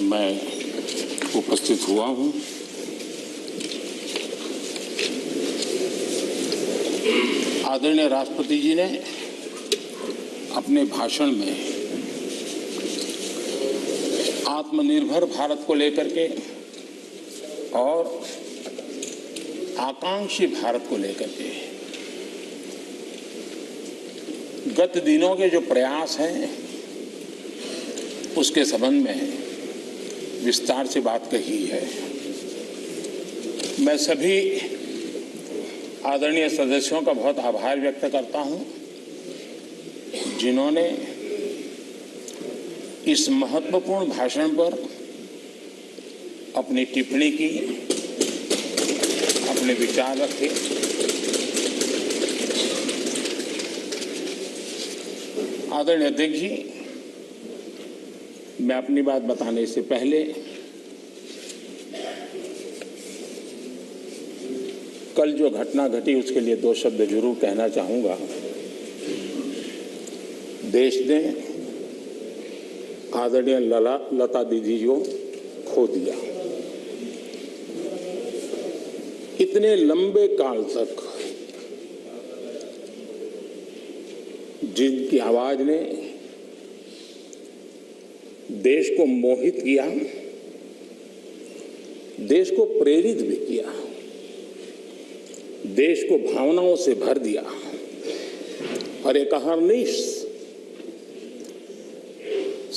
मैं उपस्थित हुआ हूं। आदरणीय राष्ट्रपति जी ने अपने भाषण में आत्मनिर्भर भारत को लेकर के और आकांक्षी भारत को लेकर के गत दिनों के जो प्रयास हैं उसके संबंध में विस्तार से बात कही है। मैं सभी आदरणीय सदस्यों का बहुत आभार व्यक्त करता हूं जिन्होंने इस महत्वपूर्ण भाषण पर अपनी टिप्पणी की, अपने विचार रखे। आदरणीय अध्यक्ष जी, मैं अपनी बात बताने से पहले कल जो घटना घटी उसके लिए दो शब्द जरूर कहना चाहूंगा। देश ने आदरणीय लता दीदी को खो दिया। इतने लंबे काल तक जिनकी आवाज ने देश को मोहित किया, देश को प्रेरित भी किया, देश को भावनाओं से भर दिया और एक अहर्निश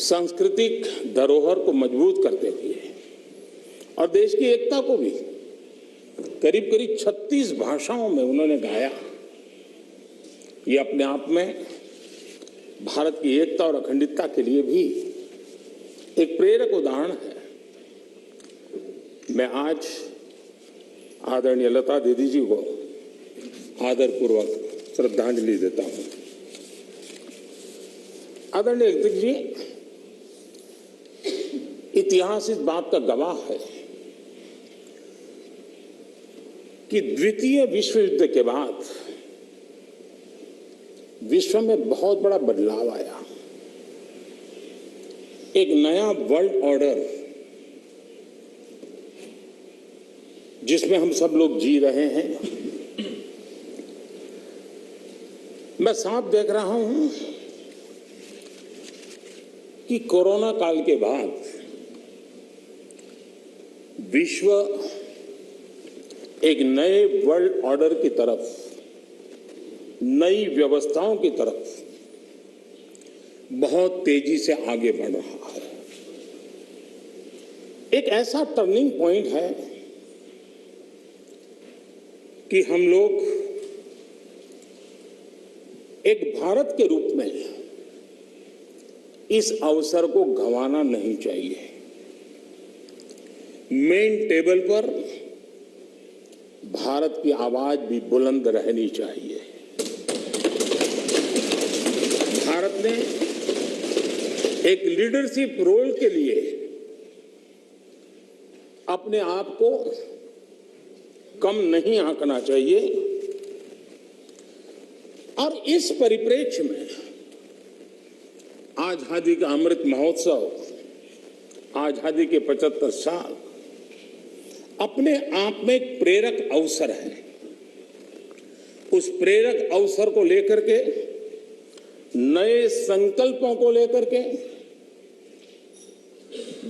सांस्कृतिक धरोहर को मजबूत करते हुए और देश की एकता को भी करीब करीब 36 भाषाओं में उन्होंने गाया। ये अपने आप में भारत की एकता और अखंडता के लिए भी एक प्रेरक उदाहरण है। मैं आज आदरणीय लता दीदी जी को आदरपूर्वक श्रद्धांजलि देता हूं। आदरणीय अध्यक्ष जी, इतिहास इस बात का गवाह है कि द्वितीय विश्व युद्ध के बाद विश्व में बहुत बड़ा बदलाव आया। एक नया वर्ल्ड ऑर्डर जिसमें हम सब लोग जी रहे हैं। मैं साफ देख रहा हूं कि कोरोना काल के बाद विश्व एक नए वर्ल्ड ऑर्डर की तरफ, नई व्यवस्थाओं की तरफ बहुत तेजी से आगे बढ़ रहा है। एक ऐसा टर्निंग पॉइंट है कि हम लोग एक भारत के रूप में इस अवसर को गंवाना नहीं चाहिए। मेन टेबल पर भारत की आवाज भी बुलंद रहनी चाहिए। भारत ने एक लीडरशिप रोल के लिए अपने आप को कम नहीं आंकना चाहिए और इस परिप्रेक्ष्य में आजादी का अमृत महोत्सव, आजादी के 75 साल अपने आप में एक प्रेरक अवसर है। उस प्रेरक अवसर को लेकर के, नए संकल्पों को लेकर के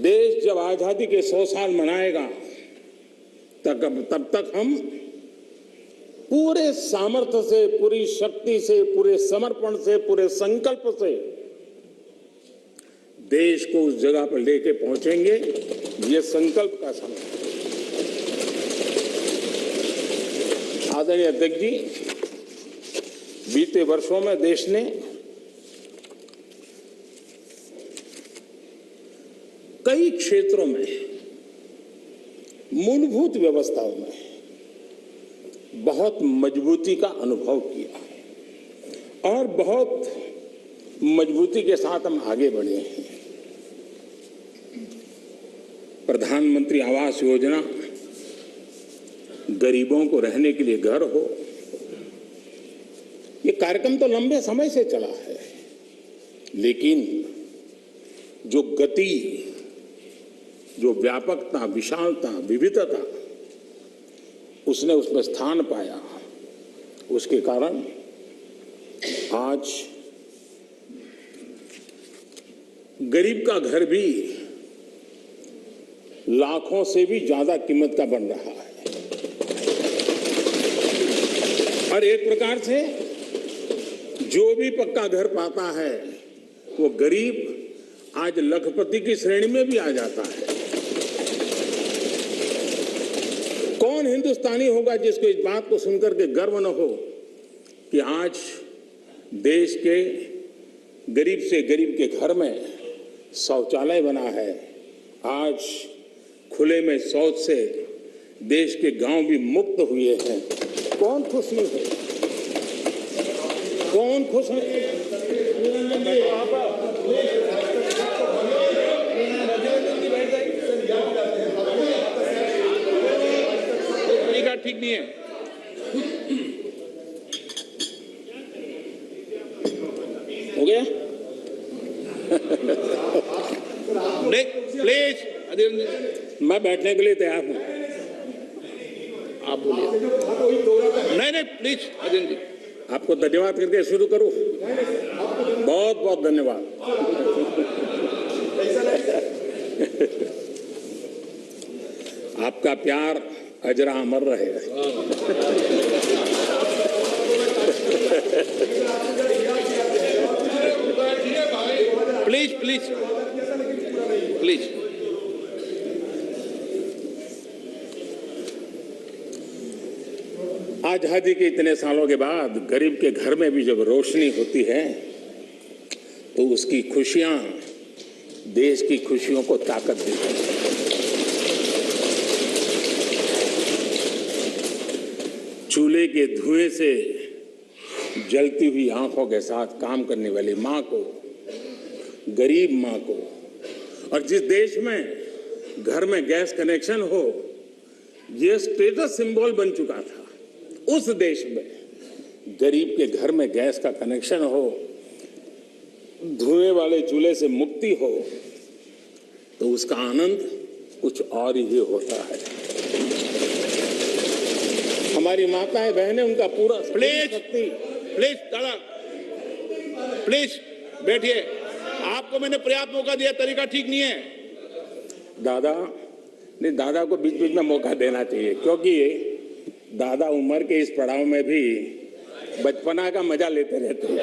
देश जब आजादी के 100 साल मनाएगा तब तक हम पूरे सामर्थ्य से, पूरी शक्ति से, पूरे समर्पण से, पूरे संकल्प से देश को उस जगह पर लेके पहुंचेंगे। ये संकल्प का समय। आदरणीय अध्यक्ष जी, बीते वर्षों में देश ने कई क्षेत्रों में, मूलभूत व्यवस्थाओं में बहुत मजबूती का अनुभव किया और बहुत मजबूती के साथ हम आगे बढ़े हैं। प्रधानमंत्री आवास योजना, गरीबों को रहने के लिए घर हो, ये कार्यक्रम तो लंबे समय से चला है, लेकिन जो गति जो व्यापकता, विशालता, विविधता उसने उसमें स्थान पाया, उसके कारण आज गरीब का घर भी लाखों से भी ज्यादा कीमत का बन रहा है। और एक प्रकार से जो भी पक्का घर पाता है वो गरीब आज लखपति की श्रेणी में भी आ जाता है। कौन हिंदुस्तानी होगा जिसको इस बात को सुनकर के गर्व न हो कि आज देश के गरीब से गरीब के घर में शौचालय बना है। आज खुले में शौच से देश के गांव भी मुक्त हुए हैं। कौन खुश नहीं है? कौन खुश है? ठीक नहीं है। हो गया? प्लीज मैं बैठने के लिए तैयार हूं। आप बोलिए। नहीं प्लीज अजय जी। आपको धन्यवाद करके शुरू करूं। बहुत बहुत धन्यवाद। आपका प्यार अजरा अमर रहे। Please please please. आजादी के इतने सालों के बाद गरीब के घर में भी जब रोशनी होती है तो उसकी खुशियां देश की खुशियों को ताकत देती है। चूल्हे के धुएं से जलती हुई आंखों के साथ काम करने वाली मां को, गरीब मां को, और जिस देश में घर में गैस कनेक्शन हो यह स्टेटस सिंबल बन चुका था, उस देश में गरीब के घर में गैस का कनेक्शन हो, धुएं वाले चूल्हे से मुक्ति हो तो उसका आनंद कुछ और ही होता है। हमारी माताएं बहनें उनका पूरा प्लीज दादा प्लीज बैठिए। आपको मैंने पर्याप्त मौका दिया, तरीका ठीक नहीं है। दादा को बीच बीच में मौका देना चाहिए, क्योंकि दादा उम्र के इस पड़ाव में भी बचपना का मजा लेते रहते हैं।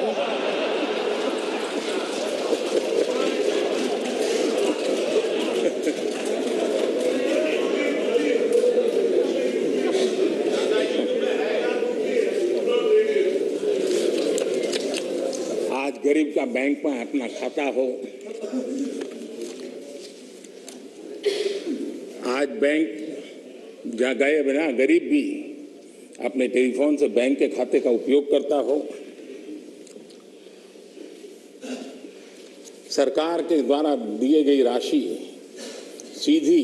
आज गरीब का बैंक में अपना खाता हो, आज बैंक जहाँ गए बिना गरीब भी अपने टेलीफोन से बैंक के खाते का उपयोग करता हो, सरकार के द्वारा दिए गई राशि सीधी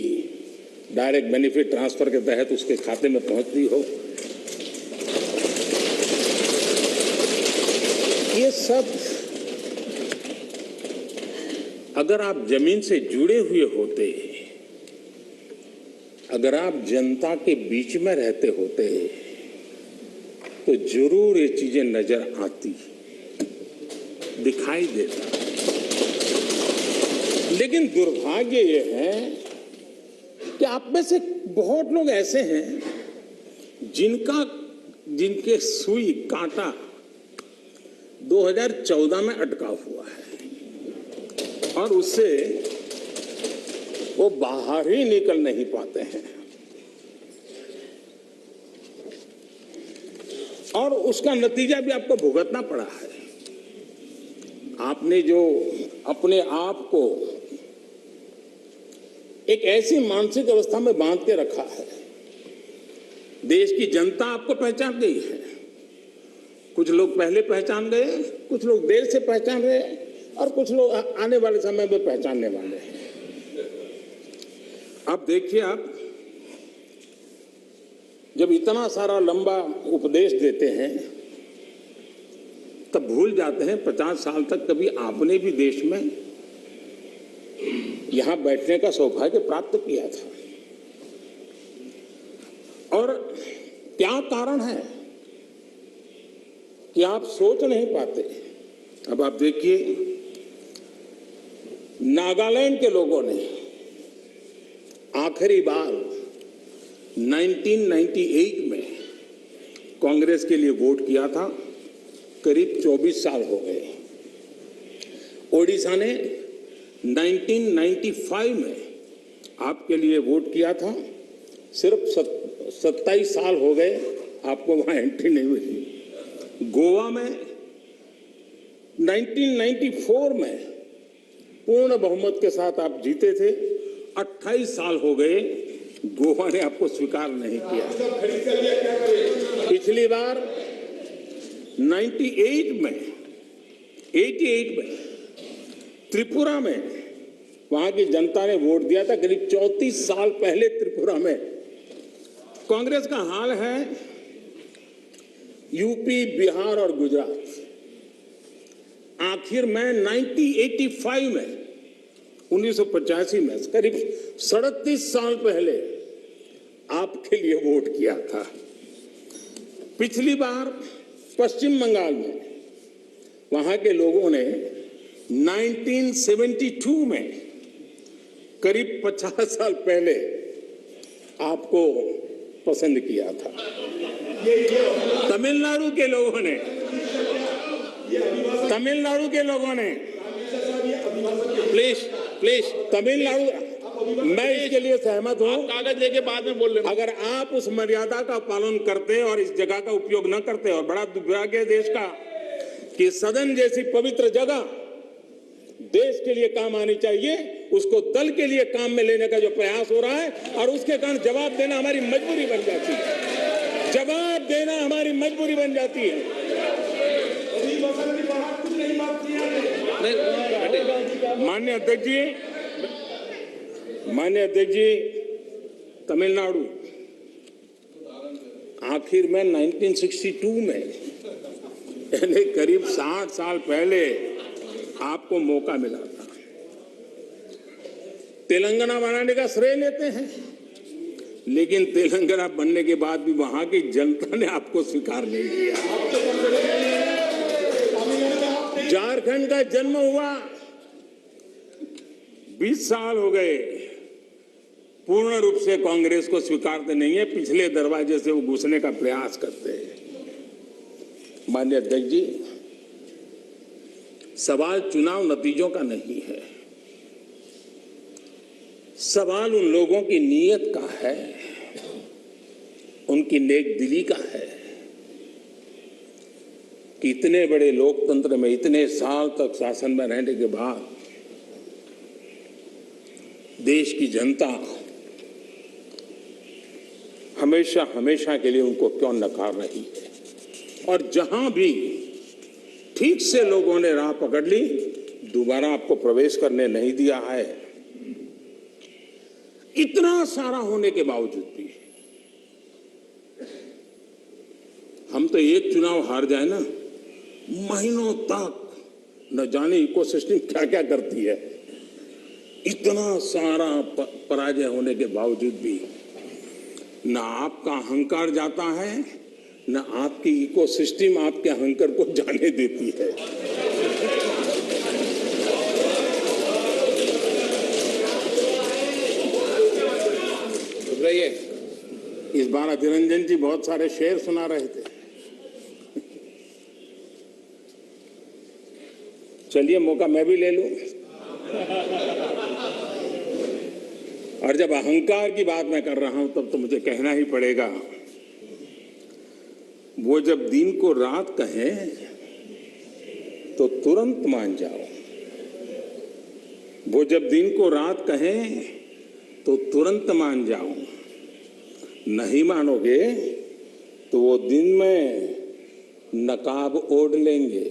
डायरेक्ट बेनिफिट ट्रांसफर के तहत उसके खाते में पहुंचती हो, ये सब अगर आप जमीन से जुड़े हुए होते, अगर आप जनता के बीच में रहते होते तो जरूर ये चीजें नजर आती, दिखाई देता। लेकिन दुर्भाग्य ये है कि आप में से बहुत लोग ऐसे हैं जिनके सुई कांटा 2014 में अटका हुआ है और उससे वो बाहर ही निकल नहीं पाते हैं, और उसका नतीजा भी आपको भुगतना पड़ा है। आपने जो अपने आप को एक ऐसी मानसिक अवस्था में बांध के रखा है, देश की जनता आपको पहचान गई है। कुछ लोग पहले पहचान गए, कुछ लोग देर से पहचान रहे, और कुछ लोग आने वाले समय में पहचानने वाले हैं। अब देखिए, आप जब इतना सारा लंबा उपदेश देते हैं तब भूल जाते हैं 50 साल तक कभी आपने भी देश में यहां बैठने का सौभाग्य प्राप्त किया था। और क्या कारण है कि आप सोच नहीं पाते। अब आप देखिए, नागालैंड के लोगों ने आखिरी बार 1998 में कांग्रेस के लिए वोट किया था, करीब 24 साल हो गए। ओडिशा ने 1995 में आपके लिए वोट किया था, सिर्फ 27 साल हो गए, आपको वहां एंट्री नहीं मिली। गोवा में 1994 में पूर्ण बहुमत के साथ आप जीते थे, 28 साल हो गए, गोवा ने आपको स्वीकार नहीं किया। पिछली बार 88 में त्रिपुरा में वहां की जनता ने वोट दिया था, करीब 34 साल पहले त्रिपुरा में। कांग्रेस का हाल है यूपी, बिहार और गुजरात। आखिर में 1985 में 1985 में करीब 37 साल पहले आपके लिए वोट किया था। पिछली बार पश्चिम बंगाल में वहां के लोगों ने 1972 में करीब 50 साल पहले आपको पसंद किया था। तमिलनाडु के लोगों ने प्लीज तमिलनाडु, मैं इसके लिए सहमत हूं। कागज लेके बाद में बोल लेना। अगर आप उस मर्यादा का पालन करते और इस जगह का उपयोग न करते, और बड़ा दुर्भाग्य है देश का कि सदन जैसी पवित्र जगह देश के लिए काम आनी चाहिए, उसको दल के लिए काम में लेने का जो प्रयास हो रहा है, और उसके कारण जवाब देना हमारी मजबूरी बन जाती है। जवाब देना हमारी मजबूरी बन जाती है। माननीय अध्यक्ष जी, तमिलनाडु आखिर में 1962 में, यानी करीब 60 साल पहले आपको मौका मिला था। तेलंगाना बनाने का श्रेय लेते हैं, लेकिन तेलंगाना बनने के बाद भी वहां की जनता ने आपको स्वीकार नहीं किया। झारखंड का जन्म हुआ, 20 साल हो गए, पूर्ण रूप से कांग्रेस को स्वीकारते नहीं है, पिछले दरवाजे से वो घुसने का प्रयास करते हैं। माननीय अध्यक्ष जी, सवाल चुनाव नतीजों का नहीं है, सवाल उन लोगों की नीयत का है, उनकी नेक दिली का है कि इतने बड़े लोकतंत्र में इतने साल तक शासन में रहने के बाद देश की जनता हमेशा हमेशा के लिए उनको क्यों नकार रही है। और जहां भी ठीक से लोगों ने राह पकड़ ली, दोबारा आपको प्रवेश करने नहीं दिया है। इतना सारा होने के बावजूद भी हम तो एक चुनाव हार जाए ना, महीनों तक न जाने इकोसिस्टम क्या क्या करती है। इतना सारा पराजय होने के बावजूद भी न आपका अहंकार जाता है, न आपकी इकोसिस्टम आपके अहंकार को जाने देती है। इस बार अभिरंजन जी बहुत सारे शेर सुना रहे थे। चलिए मौका मैं भी ले लूं। और जब अहंकार की बात मैं कर रहा हूं तब तो मुझे कहना ही पड़ेगा, वो जब दिन को रात कहें तो तुरंत मान जाओ, वो जब दिन को रात कहें तो तुरंत मान जाओ, नहीं मानोगे तो वो दिन में नकाब ओढ़ लेंगे।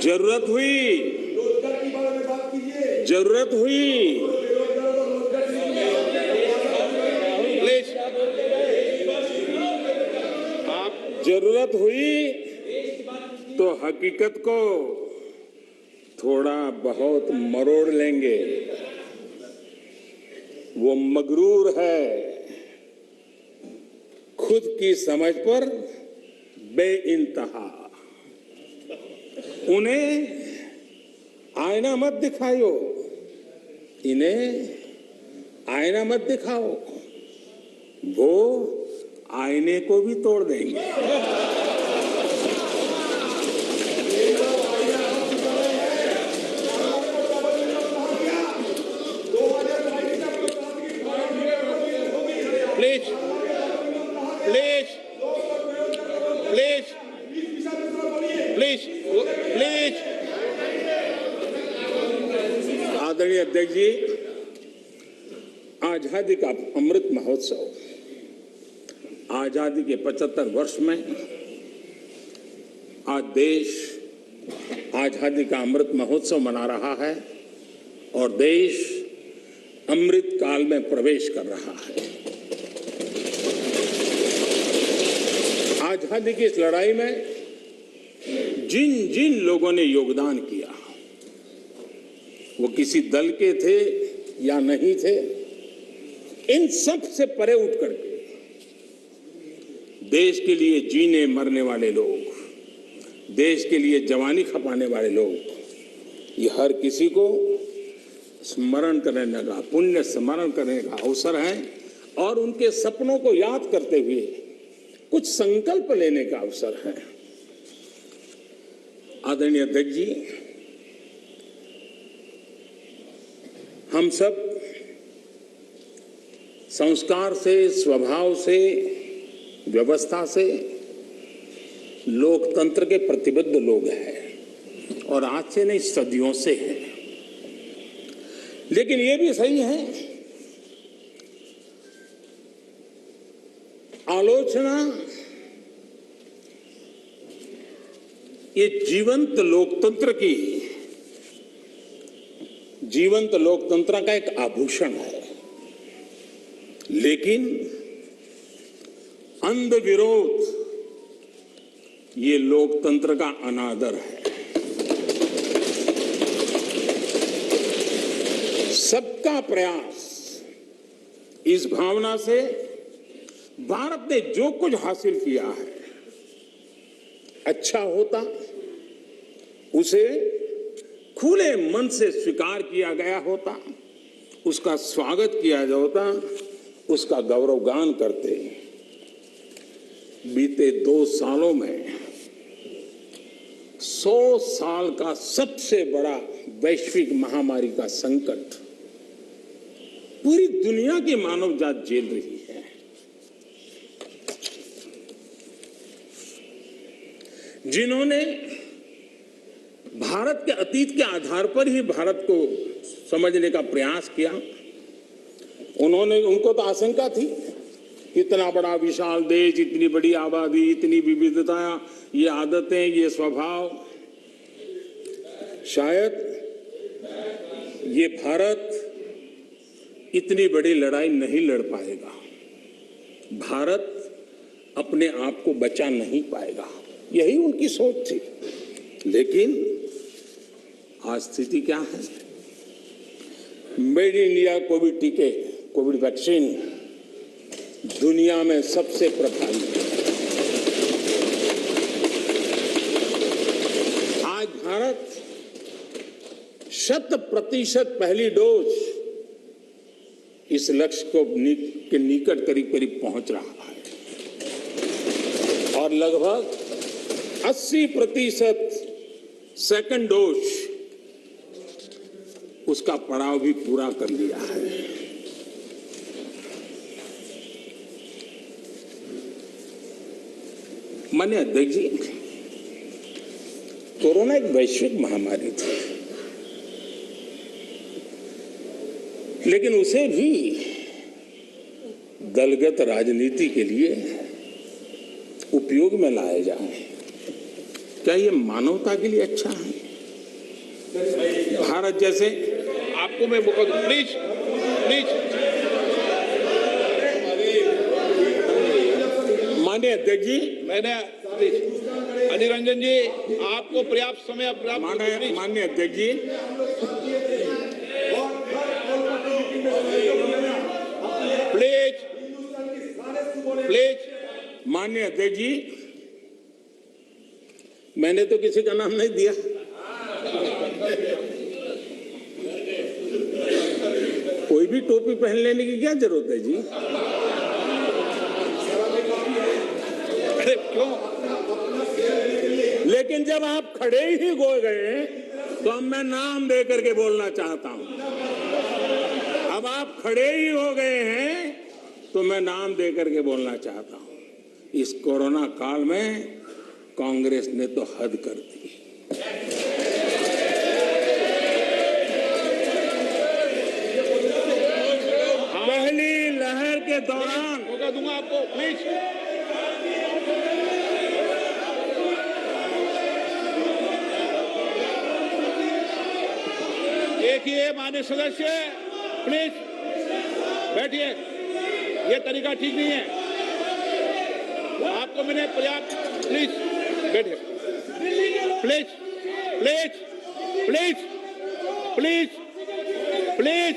जरूरत हुई जरूरत हुई तो हकीकत को थोड़ा बहुत मरोड़ लेंगे। वो मगरूर है, खुद की समझ पर बेइंतहा। उन्हें आईना मत दिखाओ, इन्हें आईना मत दिखाओ, वो आईने को भी तोड़ देंगे। Please please please please please. आदरणीय अध्यक्ष जी, आजादी का अमृत महोत्सव, आजादी के 75 वर्ष में आज देश आजादी का अमृत महोत्सव मना रहा है और देश अमृत काल में प्रवेश कर रहा है। आजादी की इस लड़ाई में जिन जिन लोगों ने योगदान किया, वो किसी दल के थे या नहीं थे, इन सब से परे उठ करके देश के लिए जीने मरने वाले लोग, देश के लिए जवानी खपाने वाले लोग, ये हर किसी को स्मरण करने का, पुण्य स्मरण करने का अवसर है और उनके सपनों को याद करते हुए कुछ संकल्प लेने का अवसर है। आदरणीय अध्यक्ष जी, हम सब संस्कार से, स्वभाव से, व्यवस्था से लोकतंत्र के प्रतिबद्ध लोग हैं और आज से नहीं, सदियों से हैं। लेकिन ये भी सही है, आलोचना ये जीवंत लोकतंत्र का एक आभूषण है, लेकिन अंध विरोध ये लोकतंत्र का अनादर है। सबका प्रयास, इस भावना से भारत ने जो कुछ हासिल किया है, अच्छा होता उसे खुले मन से स्वीकार किया गया होता, उसका स्वागत किया होता, उसका गौरवगान करते। बीते 2 सालों में 100 साल का सबसे बड़ा वैश्विक महामारी का संकट पूरी दुनिया की मानव जात झेल रही है। जिन्होंने भारत के अतीत के आधार पर ही भारत को समझने का प्रयास किया, उनको तो आशंका थी, इतना बड़ा विशाल देश, इतनी बड़ी आबादी, इतनी विविधता, ये आदतें, ये स्वभाव, शायद ये भारत इतनी बड़ी लड़ाई नहीं लड़ पाएगा, भारत अपने आप को बचा नहीं पाएगा, यही उनकी सोच थी। लेकिन आज स्थिति क्या है? मेड इन इंडिया कोविड टीके, कोविड वैक्सीन दुनिया में सबसे प्रभावी है। आज भारत 100% पहली डोज इस लक्ष्य के निकट करीब करीब पहुंच रहा है और लगभग 80% सेकंड डोज उसका पड़ाव भी पूरा कर लिया है। माननीय अध्यक्ष जी, कोरोना एक वैश्विक महामारी थी, लेकिन उसे भी दलगत राजनीति के लिए उपयोग में लाया जाए, क्या ये मानवता के लिए अच्छा है? भारत जैसे, आपको मैं मौका दूं, प्लीज प्लीज। माननीय अध्यक्ष जी, मैंने प्लीज अधीर रंजन जी, आपको पर्याप्त समय माननीय अध्यक्ष जी, प्लीज प्लीज। माननीय अध्यक्ष जी, मैंने तो किसी का नाम नहीं दिया। कोई भी टोपी पहन लेने की क्या जरूरत है जी? अरे क्यों? लेकिन जब आप खड़े ही हो गए तो अब मैं नाम दे करके बोलना चाहता हूं। अब आप खड़े ही हो गए हैं तो मैं नाम दे करके बोलना चाहता हूं। इस कोरोना काल में कांग्रेस ने तो हद कर दी। पहली लहर के दौरान मौका दूंगा आपको, प्लीज। देखिए माननीय सदस्य, प्लीज बैठिए, ये तरीका ठीक नहीं है। आपको मैंने पर्याप्त, प्लीज बैठिए, please please please please please.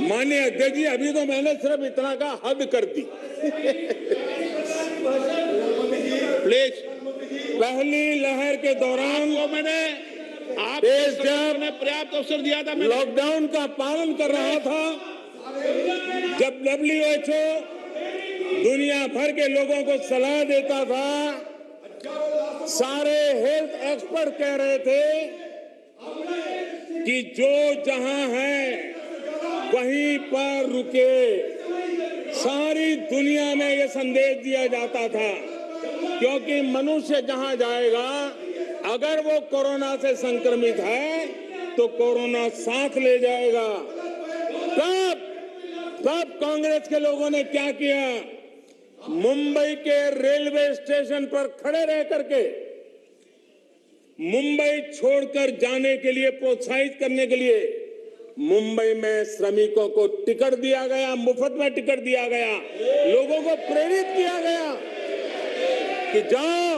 माननीय अध्यक्ष जी, अभी तो मैंने सिर्फ इतना का हद कर दी। प्लीज। पहली लहर के दौरान वो मैंने आप देश जब ने पर्याप्त अवसर दिया था, मैंने लॉकडाउन का पालन कर रहा था, जब WHO दुनिया भर के लोगों को सलाह देता था, सारे हेल्थ एक्सपर्ट कह रहे थे कि जो जहां है वहीं पर रुके। सारी दुनिया में यह संदेश दिया जाता था, क्योंकि मनुष्य जहां जाएगा, अगर वो कोरोना से संक्रमित है तो कोरोना साथ ले जाएगा। तब कांग्रेस के लोगों ने क्या किया? मुंबई के रेलवे स्टेशन पर खड़े रह करके मुंबई छोड़कर जाने के लिए प्रोत्साहित करने के लिए मुंबई में श्रमिकों को टिकट दिया गया, मुफ्त में टिकट दिया गया, लोगों को प्रेरित किया गया कि जाओ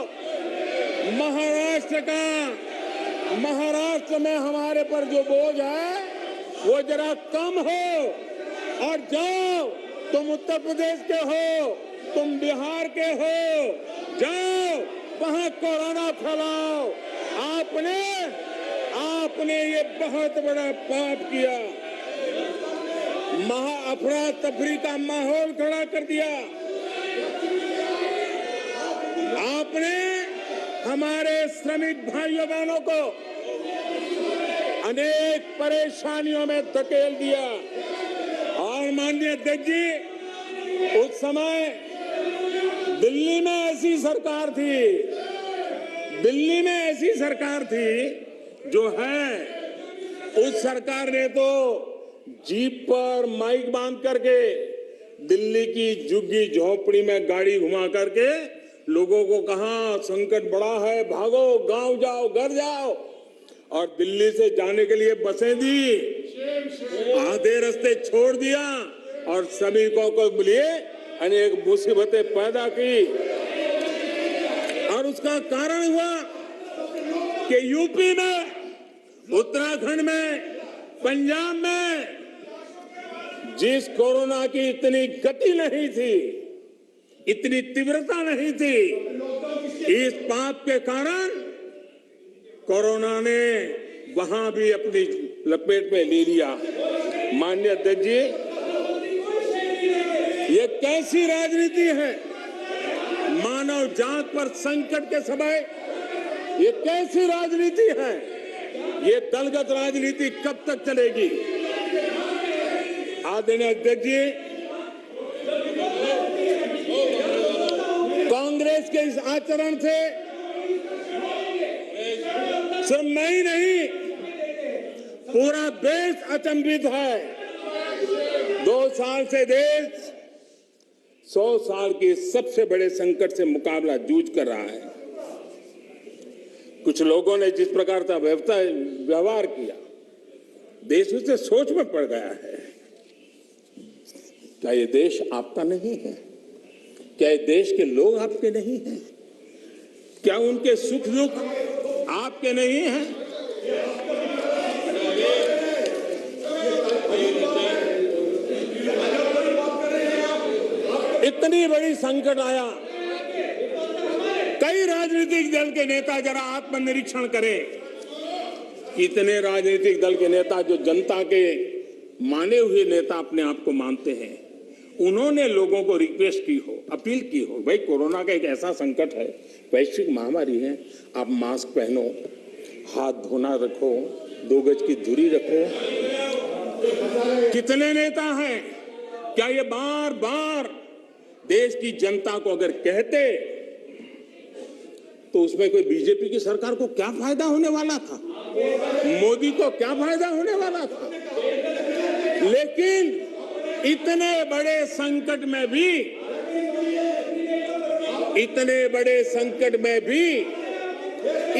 महाराष्ट्र में हमारे पर जो बोझ है वो जरा कम हो, और जाओ, तुम उत्तर प्रदेश के हो, तुम बिहार के हो, जाओ वहां कोरोना फैलाओ। आपने ये बहुत बड़ा पाप किया, अफरा तफरी का माहौल खड़ा कर दिया। आपने हमारे श्रमिक भाइयों बहनों को अनेक परेशानियों में धकेल दिया। और माननीय अध्यक्ष जी, उस समय दिल्ली में ऐसी सरकार थी जो है, उस सरकार ने तो जीप पर माइक बांध करके दिल्ली की झुग्गी झोपड़ी में गाड़ी घुमा करके लोगों को कहा संकट बड़ा है, भागो, गांव जाओ, घर जाओ, और दिल्ली से जाने के लिए बसें दी, आधे रास्ते छोड़ दिया और श्रमिकों को लिए अनेक मुसीबतें पैदा की। और उसका कारण हुआ कि यूपी में, उत्तराखंड में, पंजाब में जिस कोरोना की इतनी गति नहीं थी, इतनी तीव्रता नहीं थी, इस पाप के कारण कोरोना ने वहां भी अपनी लपेट में ले लिया। माननीय अध्यक्ष जी, ये कैसी राजनीति है? मानव जात पर संकट के समय ये कैसी राजनीति है? ये दलगत राजनीति कब तक चलेगी? आदरणीय अध्यक्ष जी, कांग्रेस के इस आचरण से सिर्फ मैं ही नहीं, पूरा देश अचंभित है। 2 साल से देश 100 साल के सबसे बड़े संकट से मुकाबला जूझ कर रहा है। कुछ लोगों ने जिस प्रकार का व्यवहार किया, देश उससे सोच में पड़ गया है। क्या ये देश आपका नहीं है? क्या ये देश के लोग आपके नहीं हैं? क्या उनके सुख दुख आपके नहीं हैं? इतनी बड़ी संकट आया, कई राजनीतिक दल के नेता जरा आत्मनिरीक्षण करें। कितने राजनीतिक दल के नेता जो जनता के माने हुए नेता अपने आप को मानते हैं, उन्होंने लोगों को रिक्वेस्ट की हो, अपील की हो, भाई कोरोना का एक ऐसा संकट है, वैश्विक महामारी है, आप मास्क पहनो, हाथ धोना रखो, 2 गज की दूरी रखो। कितने नेता हैं? क्या ये बार बार देश की जनता को अगर कहते तो उसमें कोई बीजेपी की सरकार को क्या फायदा होने वाला था? मोदी को क्या फायदा होने वाला था? लेकिन इतने बड़े संकट में भी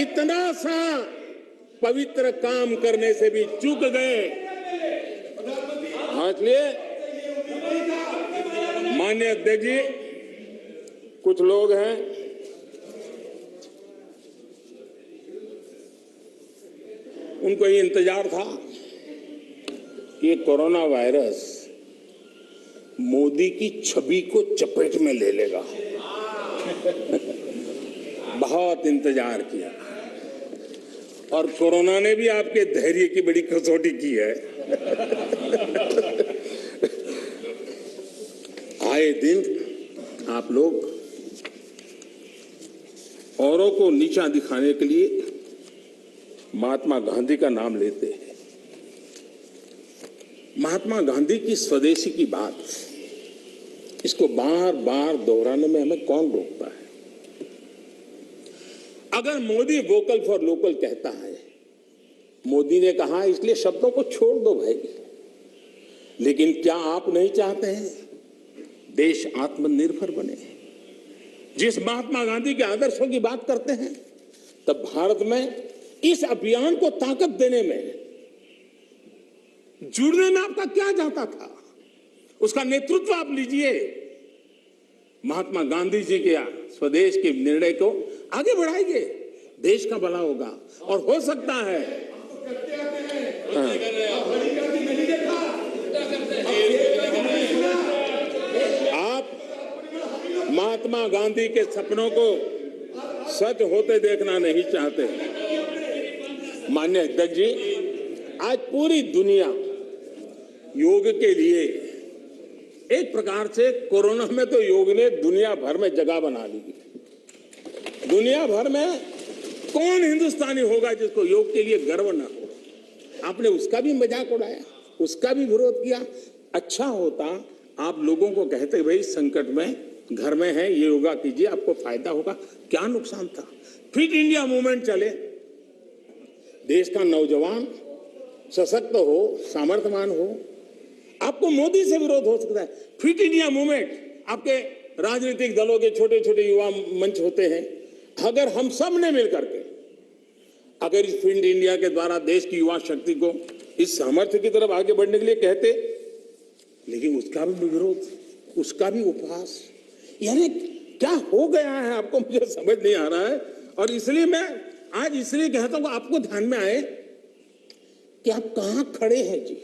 इतना सा पवित्र काम करने से भी चूक गए। इसलिए माननीय अध्यक्ष जी, कुछ लोग हैं उनको ये इंतजार था कि ये कोरोना वायरस मोदी की छवि को चपेट में ले लेगा। बहुत इंतजार किया और कोरोना ने भी आपके धैर्य की बड़ी कसौटी की है। आए दिन आप लोग औरों को नीचा दिखाने के लिए महात्मा गांधी का नाम लेते हैं। महात्मा गांधी की स्वदेशी की बात, इसको बार बार दोहराने में हमें कौन रोकता है? अगर मोदी वोकल फॉर लोकल कहता है, मोदी ने कहा इसलिए शब्दों को छोड़ दो भाई, लेकिन क्या आप नहीं चाहते हैं देश आत्मनिर्भर बने? जिस महात्मा गांधी के आदर्शों की बात करते हैं, तब भारत में इस अभियान को ताकत देने में, जुड़ने में आपका क्या जाता था? उसका नेतृत्व आप लीजिए। महात्मा गांधी जी के स्वदेश के निर्णय को आगे बढ़ाइए, देश का भला होगा। और हो सकता है आप महात्मा गांधी के सपनों को सच होते देखना नहीं चाहते। माननीय अध्यक्ष जी, आज पूरी दुनिया योग के लिए, एक प्रकार से कोरोना में तो योग ने दुनिया भर में जगह बना ली। दुनिया भर में कौन हिंदुस्तानी होगा जिसको योग के लिए गर्व ना हो? आपने उसका भी मजाक उड़ाया, उसका भी विरोध किया। अच्छा होता आप लोगों को कहते भाई संकट में घर में है, ये योगा कीजिए, आपको फायदा होगा। क्या नुकसान था? फिट इंडिया मूवमेंट चले, देश का नौजवान सशक्त हो, सामर्थ्यवान हो। आपको मोदी से विरोध हो सकता है। फिट इंडिया मूवमेंट, आपके राजनीतिक दलों के छोटे छोटे युवा मंच होते हैं। अगर हम सब ने मिलकर के अगर इस फिट इंडिया के द्वारा देश की युवा शक्ति को इस सामर्थ्य की तरफ आगे बढ़ने के लिए कहते, लेकिन उसका भी विरोध, उसका भी उपहास, यानी क्या हो गया है आपको मुझे समझ नहीं आ रहा है। और इसलिए मैं आज इसलिए कहता हूं आपको ध्यान में आए कि आप कहां खड़े हैं जी।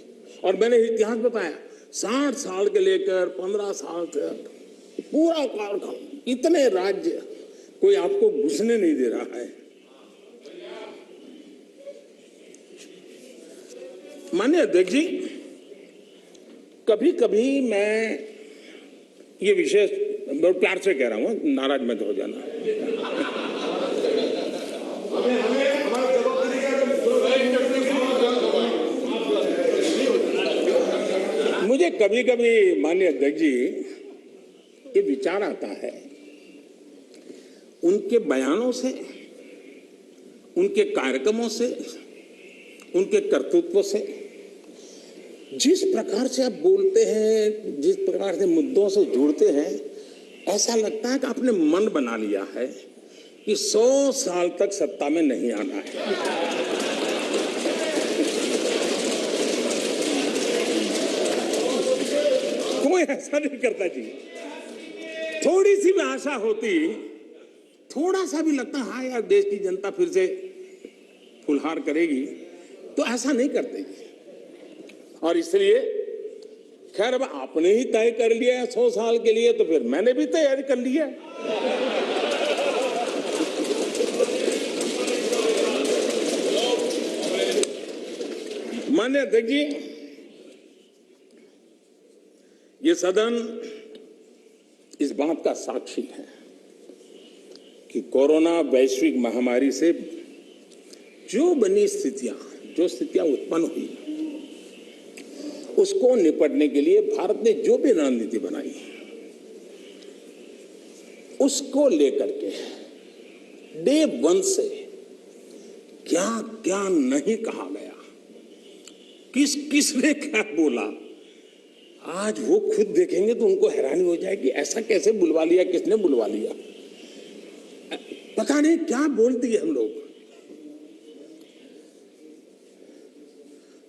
और मैंने इतिहास बताया, 60 साल के लेकर 15 साल तक पूरा कालखंड, इतने राज्य, कोई आपको घुसने नहीं दे रहा है। माननीय अध्यक्ष जी, कभी कभी मैं ये विशेष बहुत प्यार से कह रहा हूं, नाराज मत हो जाना। मुझे कभी कभी माननीय अध्यक्ष जी ये विचार आता है, उनके बयानों से, उनके कार्यक्रमों से, उनके कर्तृत्व से, जिस प्रकार से आप बोलते हैं, जिस प्रकार से मुद्दों से जुड़ते हैं, ऐसा लगता है कि आपने मन बना लिया है कि 100 साल तक सत्ता में नहीं आना है। कोई ऐसा नहीं करता जी। थोड़ी सी भी आशा होती, थोड़ा सा भी लगता हाँ यार देश की जनता फिर से फुलहार करेगी, तो ऐसा नहीं करते। और इसलिए खैर अब आपने ही तय कर लिया है 100 साल के लिए, तो फिर मैंने भी तैयारी कर ली है। माननीय अध्यक्ष जी, ये सदन इस बात का साक्षी है कि कोरोना वैश्विक महामारी से जो बनी स्थितियां, जो स्थितियां उत्पन्न हुई, उसको निपटने के लिए भारत ने जो भी रणनीति बनाई, उसको लेकर के डे वन से क्या क्या नहीं कहा गया, किसने क्या बोला, आज वो खुद देखेंगे तो उनको हैरानी हो जाएगी, ऐसा कैसे बुलवा लिया, किसने बुलवा लिया, पता नहीं क्या बोल दिए हम लोग।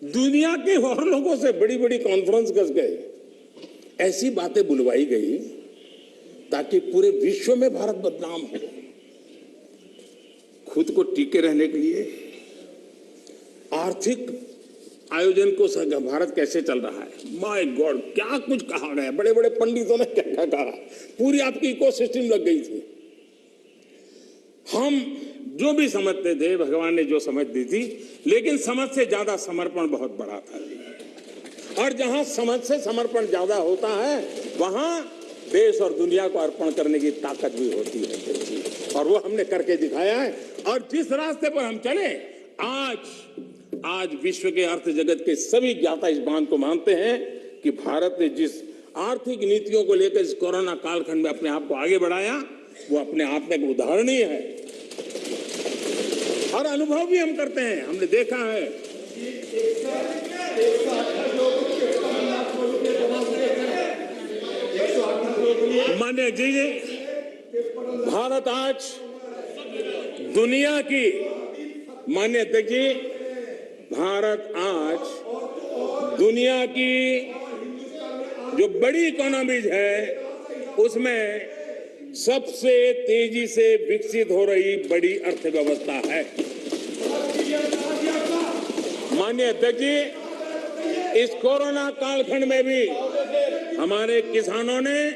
दुनिया के और लोगों से बड़ी बड़ी कॉन्फ्रेंस कर गए, ऐसी बातें बुलवाई गई ताकि पूरे विश्व में भारत बदनाम हो। खुद को टिके रहने के लिए आर्थिक आयोजन को भारत कैसे चल रहा है, माय गॉड क्या कुछ कहा गया, बड़े बड़े पंडितों ने क्या क्या कहा, पूरी आपकी इकोसिस्टम लग गई थी। हम जो भी समझते थे, भगवान ने जो समझ दी थी, लेकिन समझ से ज्यादा समर्पण बहुत बड़ा था जी। और जहां समझ से समर्पण ज्यादा होता है, वहां देश और दुनिया को अर्पण करने की ताकत भी होती है, और वो हमने करके दिखाया है। और जिस रास्ते पर हम चले, आज विश्व के अर्थ जगत के सभी ज्ञाता इस बात को मानते हैं कि भारत ने जिस आर्थिक नीतियों को लेकर इस कोरोना कालखंड में अपने आप को आगे बढ़ाया, वो अपने आप में एक उदाहरणीय है। और अनुभव भी हम करते हैं, हमने देखा है। माननीय जी, भारत आज दुनिया की, माननीय अध्यक्ष जी, भारत आज दुनिया की जो बड़ी इकोनॉमीज है, उसमें सबसे तेजी से विकसित हो रही बड़ी अर्थव्यवस्था है। माननीय अध्यक्ष जी, इस कोरोना कालखंड में भी हमारे किसानों ने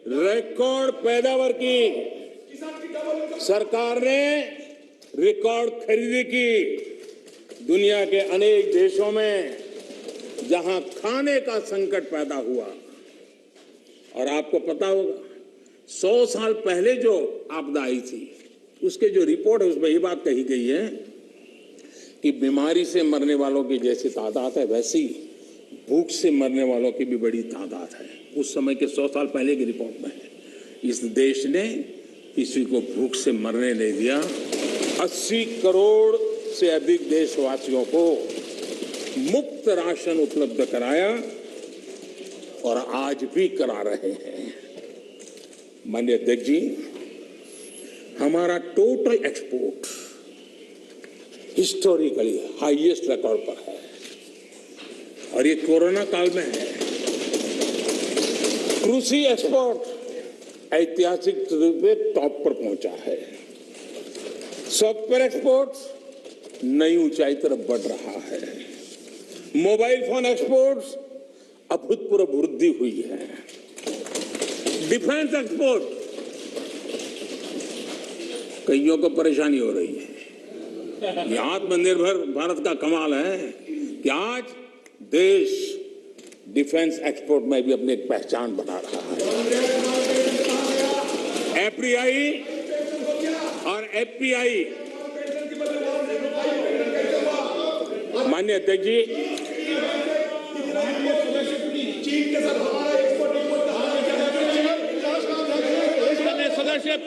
रिकॉर्ड पैदावार की, सरकार ने रिकॉर्ड खरीदी की। दुनिया के अनेक देशों में जहां खाने का संकट पैदा हुआ, और आपको पता होगा 100 साल पहले जो आपदा आई थी, उसके जो रिपोर्ट है उसमें ये बात कही गई है कि बीमारी से मरने वालों की जैसी तादाद है, वैसी भूख से मरने वालों की भी बड़ी तादाद है। उस समय के 100 साल पहले की रिपोर्ट में है। इस देश ने किसी को भूख से मरने नहीं दिया। 80 करोड़ से अधिक देशवासियों को मुफ्त राशन उपलब्ध कराया, और आज भी करा रहे हैं। माननीय अध्यक्ष जी, हमारा total export historically highest record पर है, और ये कोरोना काल में है। कृषि एक्सपोर्ट ऐतिहासिक रूप से टॉप पर पहुंचा है। सॉफ्टवेयर एक्सपोर्ट नई ऊंचाई तरफ बढ़ रहा है। मोबाइल फोन एक्सपोर्ट्स अभूतपूर्व वृद्धि हुई है। डिफेंस एक्सपोर्ट, कईयों को परेशानी हो रही है। ये आत्मनिर्भर भारत का कमाल है कि आज देश डिफेंस एक्सपोर्ट में भी अपनी एक पहचान बना रहा है। एफडीआई और एफपीआई, माननीय अध्यक्ष जी, सदस्य एक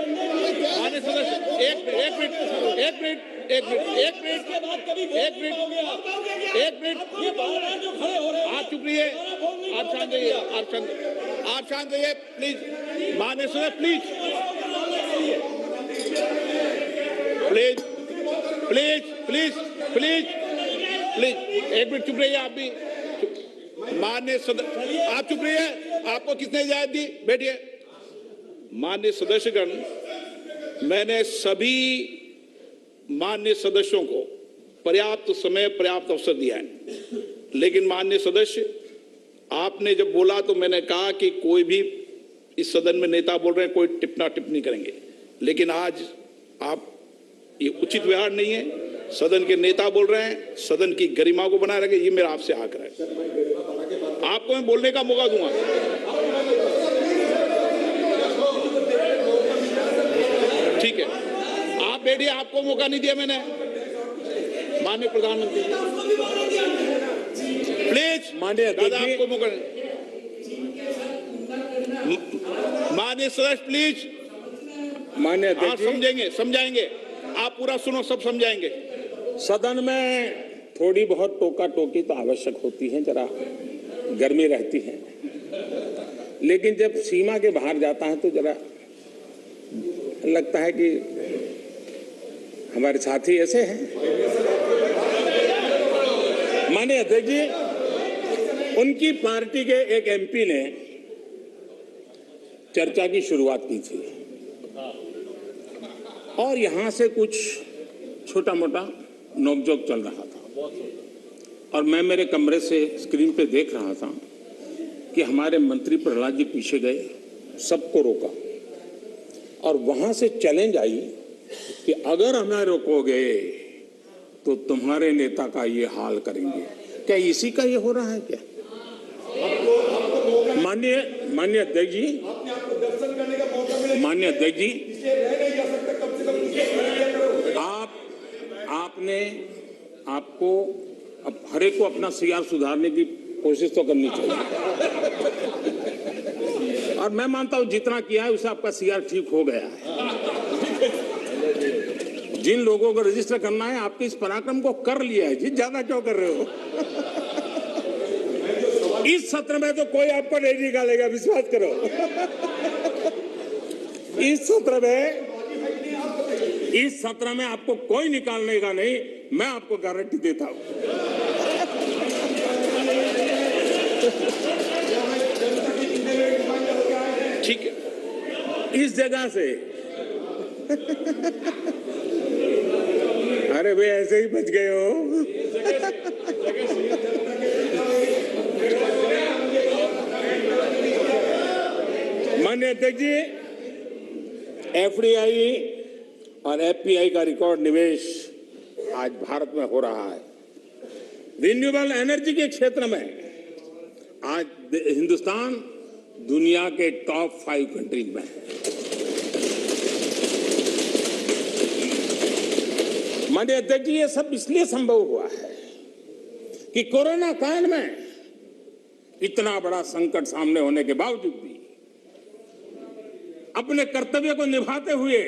मिनट आप चुप रहिए, आप शांत रहिए, आप शांत रहिए प्लीज। माननीय सदस्य please please please please please एक मिनट चुप रहिए। आप भी माननीय सदस्य आप चुप रहिए। आपको किसने इजाजत दी? बैठिए। माननीय सदस्यगण, मैंने सभी माननीय सदस्यों को पर्याप्त समय पर्याप्त अवसर दिया है, लेकिन माननीय सदस्य, आपने जब बोला तो मैंने कहा कि कोई भी इस सदन में नेता बोल रहे हैं, कोई टिप्पणी टिप्पणी करेंगे, लेकिन आज आप ये उचित व्यवहार नहीं है। सदन के नेता बोल रहे हैं, सदन की गरिमा को बनाए रखें, ये मेरा आपसे आग्रह है। आपको मैं बोलने का मौका दूंगा। ठीक है, आप बैठिए, आपको मौका नहीं दिया मैंने। माननीय प्रधानमंत्री प्लीज, माननीय दादा आपको मौका। माननीय सदस्य प्लीज, माननीय आप अध्यक्ष जी, समझाएंगे, आप पूरा सुनो, सब समझाएंगे। सदन में थोड़ी बहुत टोका टोकी तो आवश्यक होती है, जरा गर्मी रहती है, लेकिन जब सीमा के बाहर जाता है तो जरा लगता है कि हमारे साथी ऐसे हैं। माननीय अध्यक्ष जी, उनकी पार्टी के एक एमपी ने चर्चा की शुरुआत की थी और यहां से कुछ छोटा मोटा नोकझोंक चल रहा था और मैं मेरे कमरे से स्क्रीन पे देख रहा था कि हमारे मंत्री प्रहलाद जी पीछे गए, सबको रोका और वहां से चैलेंज आई कि अगर हमें रोकोगे तो तुम्हारे नेता का ये हाल करेंगे। क्या इसी का ये हो रहा है क्या? माननीय अध्यक्ष जी, माननीय अध्यक्ष जी, आपको अब हर एक को अपना सीआर सुधारने की कोशिश तो करनी चाहिए और मैं मानता हूं जितना किया है उससे आपका सीआर ठीक हो गया है। जिन लोगों को रजिस्टर करना है आपके इस पराक्रम को कर लिया है जी, ज्यादा क्यों कर रहे हो? इस सत्र में तो कोई आपको नहीं निकालेगा, विश्वास करो। इस सत्र में आपको कोई निकालने का नहीं, मैं आपको गारंटी देता हूं। ठीक है, इस जगह से अरे वे ऐसे ही बच गए हो। माननीय अध्यक्ष जी, एफडीआई और एफपीआई का रिकॉर्ड निवेश आज भारत में हो रहा है। रिन्यूएबल एनर्जी के क्षेत्र में आज हिंदुस्तान दुनिया के टॉप 5 कंट्रीज में है। माननीय अध्यक्ष जी, ये सब इसलिए संभव हुआ है कि कोरोना काल में इतना बड़ा संकट सामने होने के बावजूद भी अपने कर्तव्य को निभाते हुए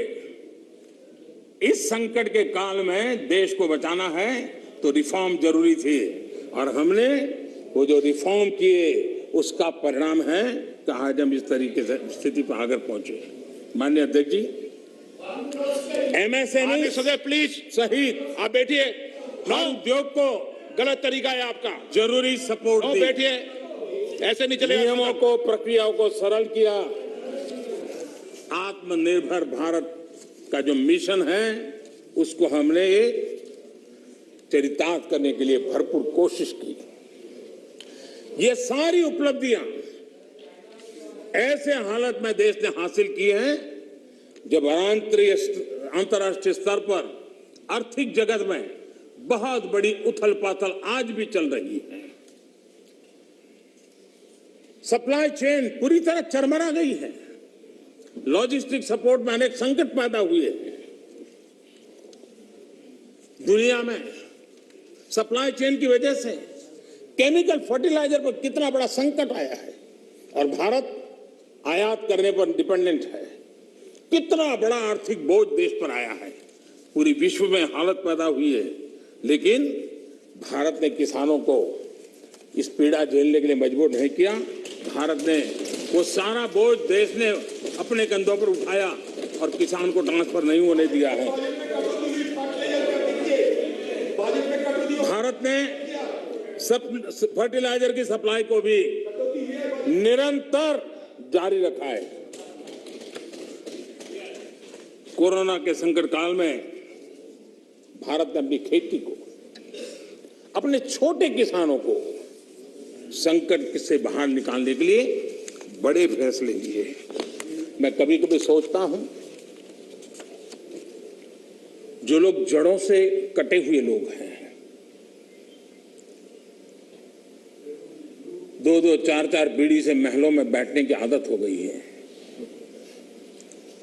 इस संकट के काल में देश को बचाना है तो रिफॉर्म जरूरी थी और हमने वो जो रिफॉर्म किए उसका परिणाम है कि आज हम इस तरीके से स्थिति पर आकर पहुंचे। माननीय अध्यक्ष जी, एमएसएमई सदस्य प्लीज सहित आप बैठिए। उद्योग को गलत तरीका है आपका, जरूरी सपोर्ट दी, बैठिए, ऐसे नहीं चलेगा। नियमों को, प्रक्रियाओं को सरल किया। आत्मनिर्भर भारत का जो मिशन है उसको हमने चरितार्थ करने के लिए भरपूर कोशिश की। ये सारी उपलब्धियां ऐसे हालत में देश ने हासिल की हैं जब अंतर्राष्ट्रीय स्तर पर आर्थिक जगत में बहुत बड़ी उथल पाथल आज भी चल रही है। सप्लाई चेन पूरी तरह चरमरा गई है। लॉजिस्टिक सपोर्ट में अनेक संकट पैदा हुए हैं। दुनिया में सप्लाई चेन की वजह से केमिकल फर्टिलाइजर पर कितना बड़ा संकट आया है और भारत आयात करने पर डिपेंडेंट है। कितना बड़ा आर्थिक बोझ देश पर आया है। पूरी विश्व में हालत पैदा हुई है, लेकिन भारत ने किसानों को इस पीड़ा झेलने के लिए मजबूर नहीं किया। भारत ने वो सारा बोझ देश ने अपने कंधों पर उठाया और किसान को ट्रांसफर नहीं होने दिया है। भारत ने फर्टिलाइजर की सप्लाई को भी निरंतर जारी रखा है। कोरोना के संकट काल में भारत ने अपनी खेती को, अपने छोटे किसानों को संकट से बाहर निकालने के लिए बड़े फैसले लिए। मैं कभी कभी सोचता हूं, जो लोग जड़ों से कटे हुए लोग हैं, 2-2, 4-4 पीढ़ी से महलों में बैठने की आदत हो गई है,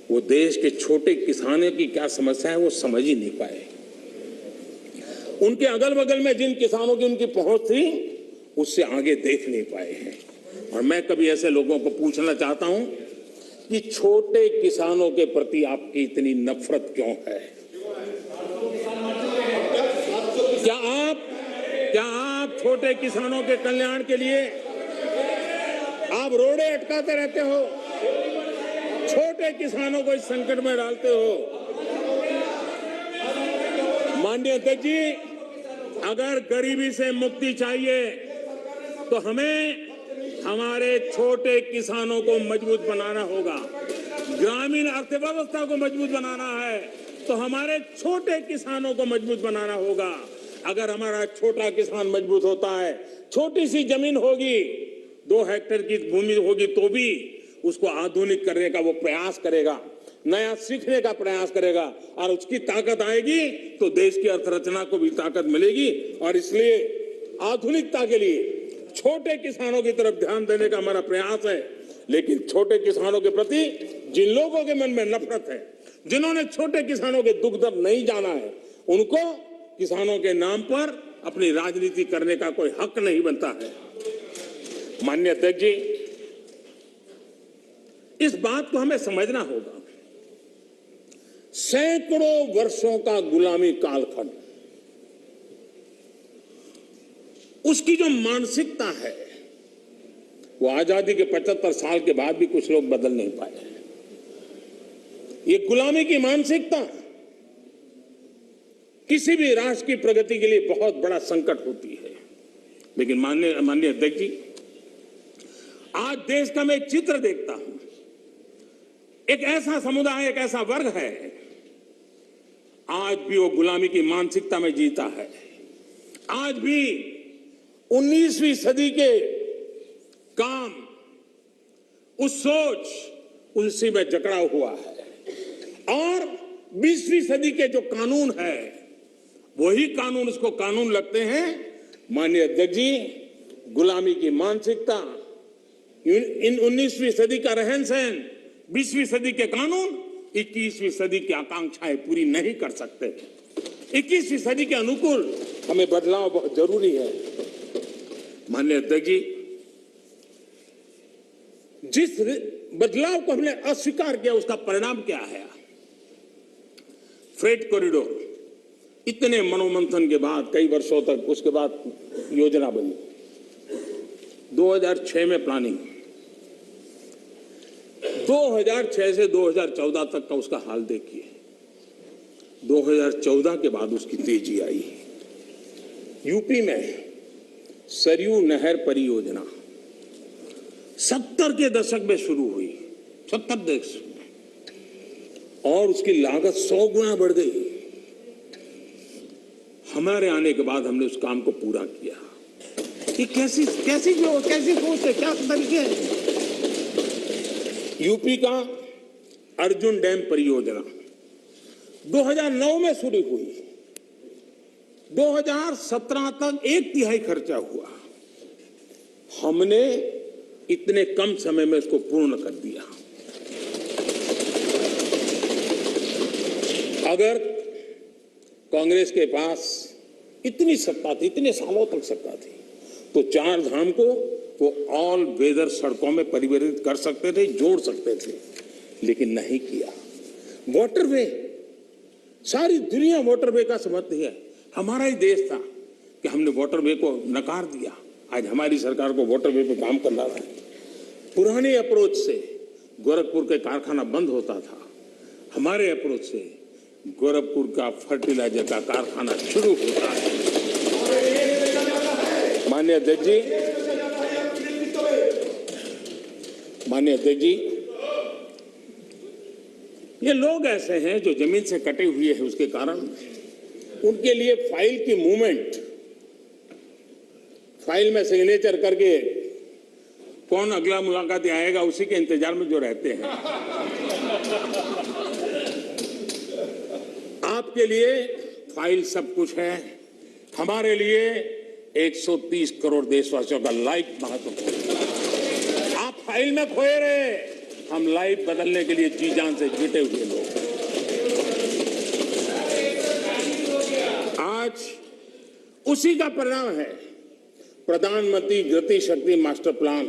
वो देश के छोटे किसानों की क्या समस्या है वो समझ ही नहीं पाए। उनके अगल बगल में जिन किसानों की उनकी पहुंच थी, उससे आगे देख नहीं पाए हैं। और मैं कभी ऐसे लोगों को पूछना चाहता हूं कि छोटे किसानों के प्रति आपकी इतनी नफरत क्यों है? क्या आप छोटे किसानों के कल्याण के लिए आप रोड़े अटकाते रहते हो, छोटे किसानों को इस संकट में डालते हो? माननीय अध्यक्ष जी, अगर गरीबी से मुक्ति चाहिए तो हमें हमारे छोटे किसानों को मजबूत बनाना होगा। ग्रामीण अर्थव्यवस्था को मजबूत बनाना है तो हमारे छोटे किसानों को मजबूत बनाना होगा। अगर हमारा छोटा किसान मजबूत होता है, छोटी सी जमीन होगी, 2 हेक्टेयर की भूमि होगी, तो भी उसको आधुनिक करने का वो प्रयास करेगा, नया सीखने का प्रयास करेगा, और उसकी ताकत आएगी तो देश की अर्थरचना को भी ताकत मिलेगी। और इसलिए आधुनिकता के लिए छोटे किसानों की तरफ ध्यान देने का हमारा प्रयास है। लेकिन छोटे किसानों के प्रति जिन लोगों के मन में नफरत है, जिन्होंने छोटे किसानों के दुख दर्द नहीं जाना है, उनको किसानों के नाम पर अपनी राजनीति करने का कोई हक नहीं बनता है। माननीय अध्यक्ष जी, इस बात को हमें समझना होगा। सैकड़ों वर्षों का गुलामी कालखंड, उसकी जो मानसिकता है, वो आजादी के 75 साल के बाद भी कुछ लोग बदल नहीं पाए। ये गुलामी की मानसिकता किसी भी राष्ट्र की प्रगति के लिए बहुत बड़ा संकट होती है। लेकिन माननीय अध्यक्ष जी, आज देश का मैं एक चित्र देखता हूं। एक ऐसा समुदाय, एक ऐसा वर्ग है, आज भी वो गुलामी की मानसिकता में जीता है। आज भी 19वीं सदी के काम, उस सोच, उसी में जकड़ा हुआ है। और 20वीं सदी के जो कानून है, वही कानून उसको कानून लगते हैं। माननीय अध्यक्ष जी, गुलामी की मानसिकता, इन 19वीं सदी का रहन सहन, 20वीं सदी के कानून 21वीं सदी की आकांक्षाएं पूरी नहीं कर सकते। 21वीं सदी के अनुकूल हमें बदलाव बहुत जरूरी है। माननीय अध्यक्ष जी, जिस बदलाव को हमने अस्वीकार किया, उसका परिणाम क्या है? फ्रेट कॉरिडोर, इतने मनोमंथन के बाद, कई वर्षों तक उसके बाद योजना बनी। 2006 में प्लानिंग, 2006 से 2014 तक का उसका हाल देखिए। 2014 के बाद उसकी तेजी आई। यूपी में सरयू नहर परियोजना 70 के दशक में शुरू हुई, 70 दशक में, और उसकी लागत 100 गुना बढ़ गई। हमारे आने के बाद हमने उस काम को पूरा किया। ये कैसी सोच है, क्या तरीके हैं? यूपी का अर्जुन डैम परियोजना 2009 में शुरू हुई, 2017 तक 1/3 खर्चा हुआ। हमने इतने कम समय में इसको पूर्ण कर दिया। अगर कांग्रेस के पास इतनी सत्ता थी, इतने सालों तक सत्ता थी, तो 4 धाम को वो ऑल वेदर सड़कों में परिवर्तित कर सकते थे, जोड़ सकते थे, लेकिन नहीं किया। वाटरवे, सारी दुनिया वाटरवे का समर्थन है। हमारा ही देश था कि हमने वाटरवे को नकार दिया। आज हमारी सरकार को वाटरवे पे काम करना है। पुराने अप्रोच से गोरखपुर के कारखाना बंद होता था, हमारे अप्रोच से गोरखपुर का फर्टिलाइजर का कारखाना शुरू होता है। माननीय अध्यक्ष जी, ये लोग ऐसे हैं जो जमीन से कटे हुए हैं, उसके कारण उनके लिए फाइल की मूवमेंट, फाइल में सिग्नेचर करके कौन अगला मुलाकात आएगा उसी के इंतजार में जो रहते हैं, आपके लिए फाइल सब कुछ है, हमारे लिए 130 करोड़ देशवासियों का लाइफ महत्वपूर्ण। आप फाइल में खोए रहे, हम लाइफ बदलने के लिए जी जान से जुटे हुए लोग। आज उसी का परिणाम है प्रधानमंत्री गति शक्ति मास्टर प्लान।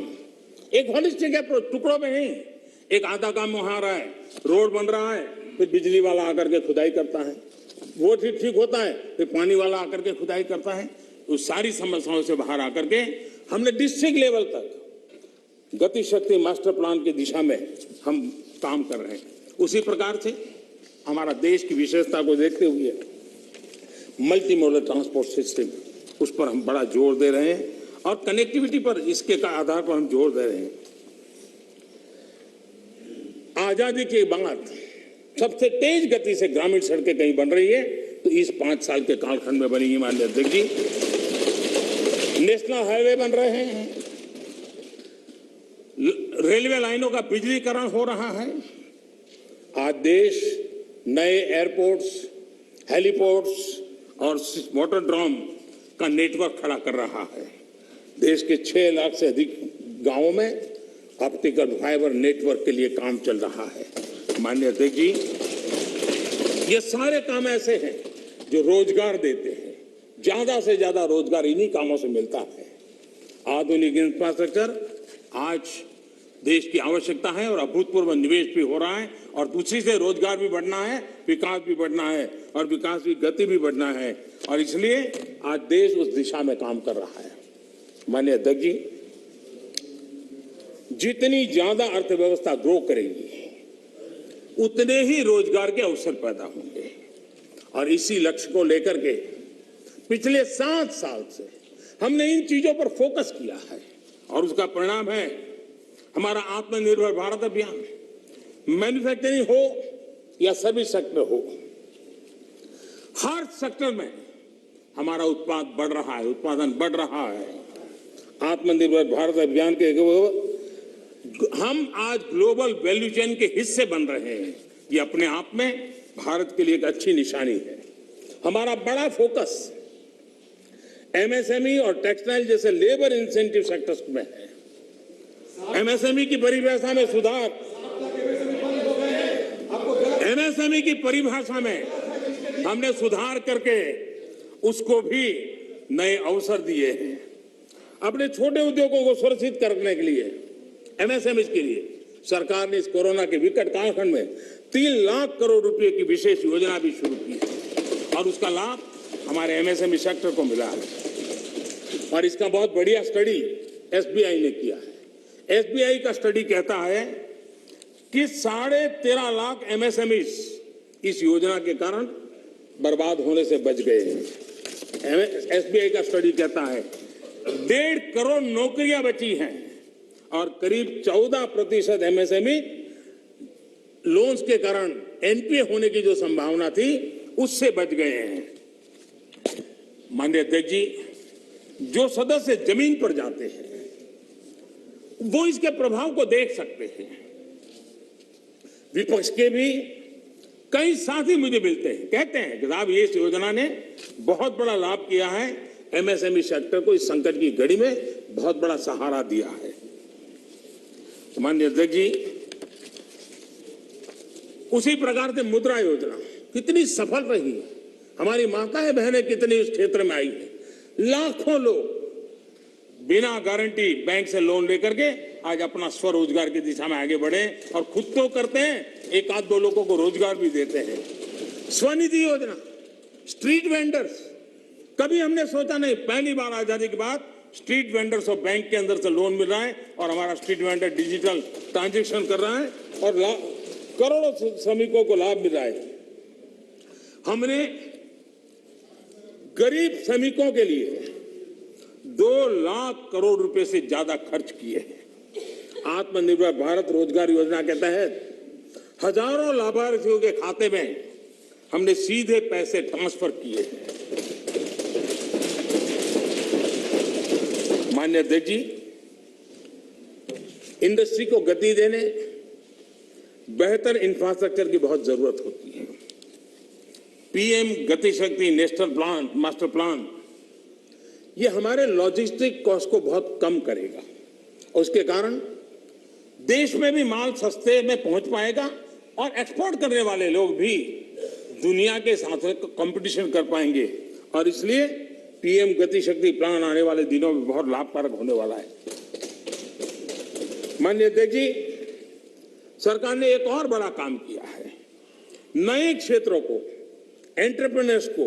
एक होलिस्टिक अप्रोच, टुकड़ों में नहीं। एक आधा काम वहां रहा है, रोड बन रहा है, फिर बिजली वाला आकर के खुदाई करता है, वो ठीक होता है, फिर पानी वाला आकर के खुदाई करता है। उस सारी समस्याओं से बाहर आकर के हमने डिस्ट्रिक्ट लेवल तक गति शक्ति मास्टर प्लान की दिशा में हम काम कर रहे हैं। उसी प्रकार से हमारा देश की विशेषता को देखते हुए मल्टी मॉडल ट्रांसपोर्ट सिस्टम, उस पर हम बड़ा जोर दे रहे हैं और कनेक्टिविटी पर इसके का आधार पर हम जोर दे रहे हैं। आजादी के बाद सबसे तेज गति से ग्रामीण सड़कें कहीं बन रही है तो इस 5 साल के कालखंड में बनी है। माननीय अध्यक्ष जी, नेशनल हाईवे बन रहे हैं, रेलवे लाइनों का बिजलीकरण हो रहा है। आज देश नए एयरपोर्ट्स, हेलीपोर्ट्स और मोटरड्रोम का नेटवर्क खड़ा कर रहा है। देश के 6 लाख से अधिक गांवों में ऑप्टिकल फाइबर नेटवर्क के लिए काम चल रहा है। माननीय अध्यक्ष जी, ये सारे काम ऐसे हैं जो रोजगार देते हैं। ज्यादा से ज्यादा रोजगार इन्हीं कामों से मिलता है। आधुनिक इंफ्रास्ट्रक्चर आज देश की आवश्यकता है और अभूतपूर्व निवेश भी हो रहा है और उसी से रोजगार भी बढ़ना है, विकास भी बढ़ना है और विकास की गति भी बढ़ना है और इसलिए आज देश उस दिशा में काम कर रहा है। माननीय अध्यक्ष जी, जितनी ज्यादा अर्थव्यवस्था ग्रो करेगी उतने ही रोजगार के अवसर पैदा होंगे और इसी लक्ष्य को लेकर के पिछले 7 साल से हमने इन चीजों पर फोकस किया है और उसका परिणाम है हमारा आत्मनिर्भर भारत अभियान। मैन्युफैक्चरिंग हो या सर्विस सेक्टर हो, हर सेक्टर में हमारा उत्पाद बढ़ रहा है, उत्पादन बढ़ रहा है। आत्मनिर्भर भारत अभियान के हम आज ग्लोबल वैल्यू चेन के हिस्से बन रहे हैं। ये अपने आप में भारत के लिए एक अच्छी निशानी है। हमारा बड़ा फोकस एमएसएमई और टेक्सटाइल जैसे लेबर इंसेंटिव सेक्टर्स में है। एमएसएमई की परिभाषा में सुधार, एमएसएमई की परिभाषा में हमने सुधार करके उसको भी नए अवसर दिए हैं। अपने छोटे उद्योगों को सुरक्षित करने के लिए, एमएसएमई के लिए सरकार ने इस कोरोना के विकट कालखंड में 3 लाख करोड़ रुपए की विशेष योजना भी शुरू की है और उसका लाभ हमारे एमएसएमई सेक्टर को मिला है। और इसका बहुत बढ़िया स्टडी एसबीआई ने किया है। एसबीआई का स्टडी कहता है कि 13.5 लाख एमएसएमई इस योजना के कारण बर्बाद होने से बच गए हैं। एसबीआई का स्टडी कहता है 1.5 करोड़ नौकरियां बची हैं और करीब 14% एमएसएमई लोन्स के कारण एनपीए होने की जो संभावना थी उससे बच गए हैं। माननीय अध्यक्ष जी, जो सदस्य जमीन पर जाते हैं वो इसके प्रभाव को देख सकते हैं। विपक्ष के भी कई साथी मुझे मिलते हैं, कहते हैं कि साहब ये इस योजना ने बहुत बड़ा लाभ किया है, एमएसएमई सेक्टर को इस संकट की घड़ी में बहुत बड़ा सहारा दिया है। माननीय अध्यक्ष जी, उसी प्रकार से मुद्रा योजना कितनी सफल रही है। हमारी माताएं बहनें कितनी इस क्षेत्र में आई है। लाखों लोग बिना गारंटी बैंक से लोन लेकर के आज अपना स्वरोजगार की दिशा में आगे बढ़े और खुद तो करते हैं, 1-2 लोगों को रोजगार भी देते हैं। स्वनिधि योजना, स्ट्रीट वेंडर्स, कभी हमने सोचा नहीं, पहली बार आजादी के बाद स्ट्रीट वेंडर्स और बैंक के अंदर से लोन मिल रहा है और हमारा स्ट्रीट वेंडर डिजिटल ट्रांजैक्शन कर रहा है और करोड़ों श्रमिकों को लाभ मिल रहा है। हमने गरीब श्रमिकों के लिए 2 लाख करोड़ रुपए से ज्यादा खर्च किए हैं। आत्मनिर्भर भारत रोजगार योजना के तहत हजारों लाभार्थियों के खाते में हमने सीधे पैसे ट्रांसफर किए हैं। माननीय अध्यक्ष जी, इंडस्ट्री को गति देने बेहतर इंफ्रास्ट्रक्चर की बहुत जरूरत होती है। पीएम गति शक्ति नेशनल प्लान, मास्टर प्लान, ये हमारे लॉजिस्टिक कॉस्ट को बहुत कम करेगा और उसके कारण देश में भी माल सस्ते में पहुंच पाएगा और एक्सपोर्ट करने वाले लोग भी दुनिया के साथ कंपटीशन कर पाएंगे और इसलिए पीएम गति शक्ति प्लान आने वाले दिनों में बहुत लाभकारक होने वाला है। माननीय अध्यक्ष जी, सरकार ने एक और बड़ा काम किया है। नए क्षेत्रों को, एंटरप्रेन्योर्स को,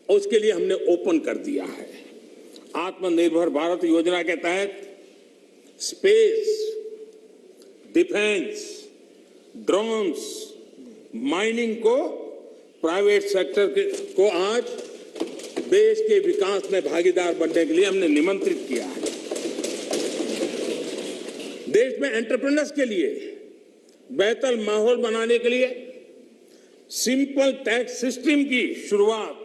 उसके लिए हमने ओपन कर दिया है। आत्मनिर्भर भारत योजना के तहत स्पेस, डिफेंस, ड्रोन्स, माइनिंग को, प्राइवेट सेक्टर को आज देश के विकास में भागीदार बनने के लिए हमने निमंत्रित किया है। देश में एंटरप्रेन्योर्स के लिए बेहतर माहौल बनाने के लिए सिंपल टैक्स सिस्टम की शुरुआत,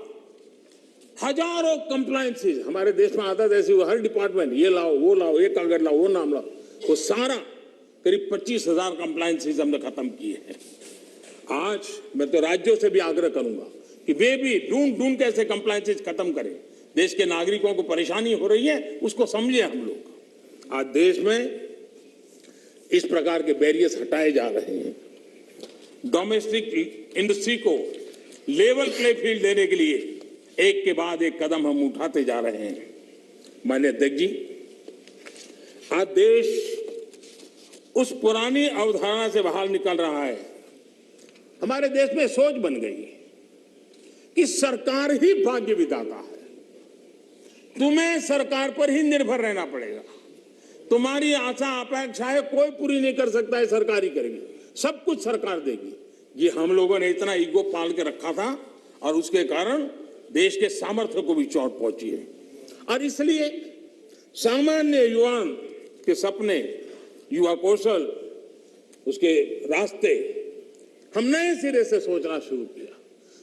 हजारों कंप्लायंसेस हमारे देश में आदत ऐसी, हर डिपार्टमेंट ये लाओ, वो लाओ, ये कागज लाओ, वो नाम लाओ, वो सारा करीब 25,000 कंप्लायंसेस हमने खत्म किए हैं। आज मैं तो राज्यों से भी आग्रह करूंगा कि वे भी ढूंढ के ऐसे कंप्लायंसेस खत्म करें। देश के नागरिकों को परेशानी हो रही है, उसको समझे हम लोग। आज देश में इस प्रकार के बैरियर्स हटाए जा रहे हैं। डोमेस्टिक इंडस्ट्री को लेवल प्ले फील्ड देने के लिए एक के बाद एक कदम हम उठाते जा रहे हैं। माननीय अध्यक्ष जी, आज देश उस पुरानी अवधारणा से बाहर निकल रहा है। हमारे देश में सोच बन गई कि सरकार ही भाग्य विधाता है, तुम्हें सरकार पर ही निर्भर रहना पड़ेगा, तुम्हारी आशा अपेक्षाएं कोई पूरी नहीं कर सकता है, सरकार ही करेगी, सब कुछ सरकार देगी। ये हम लोगों ने इतना ईगो पाल के रखा था और उसके कारण देश के सामर्थ्य को भी चोट पहुंची है। और इसलिए सामान्य युवा के सपने, युवा कौशल, उसके रास्ते हम नए सिरे से सोचना शुरू किया।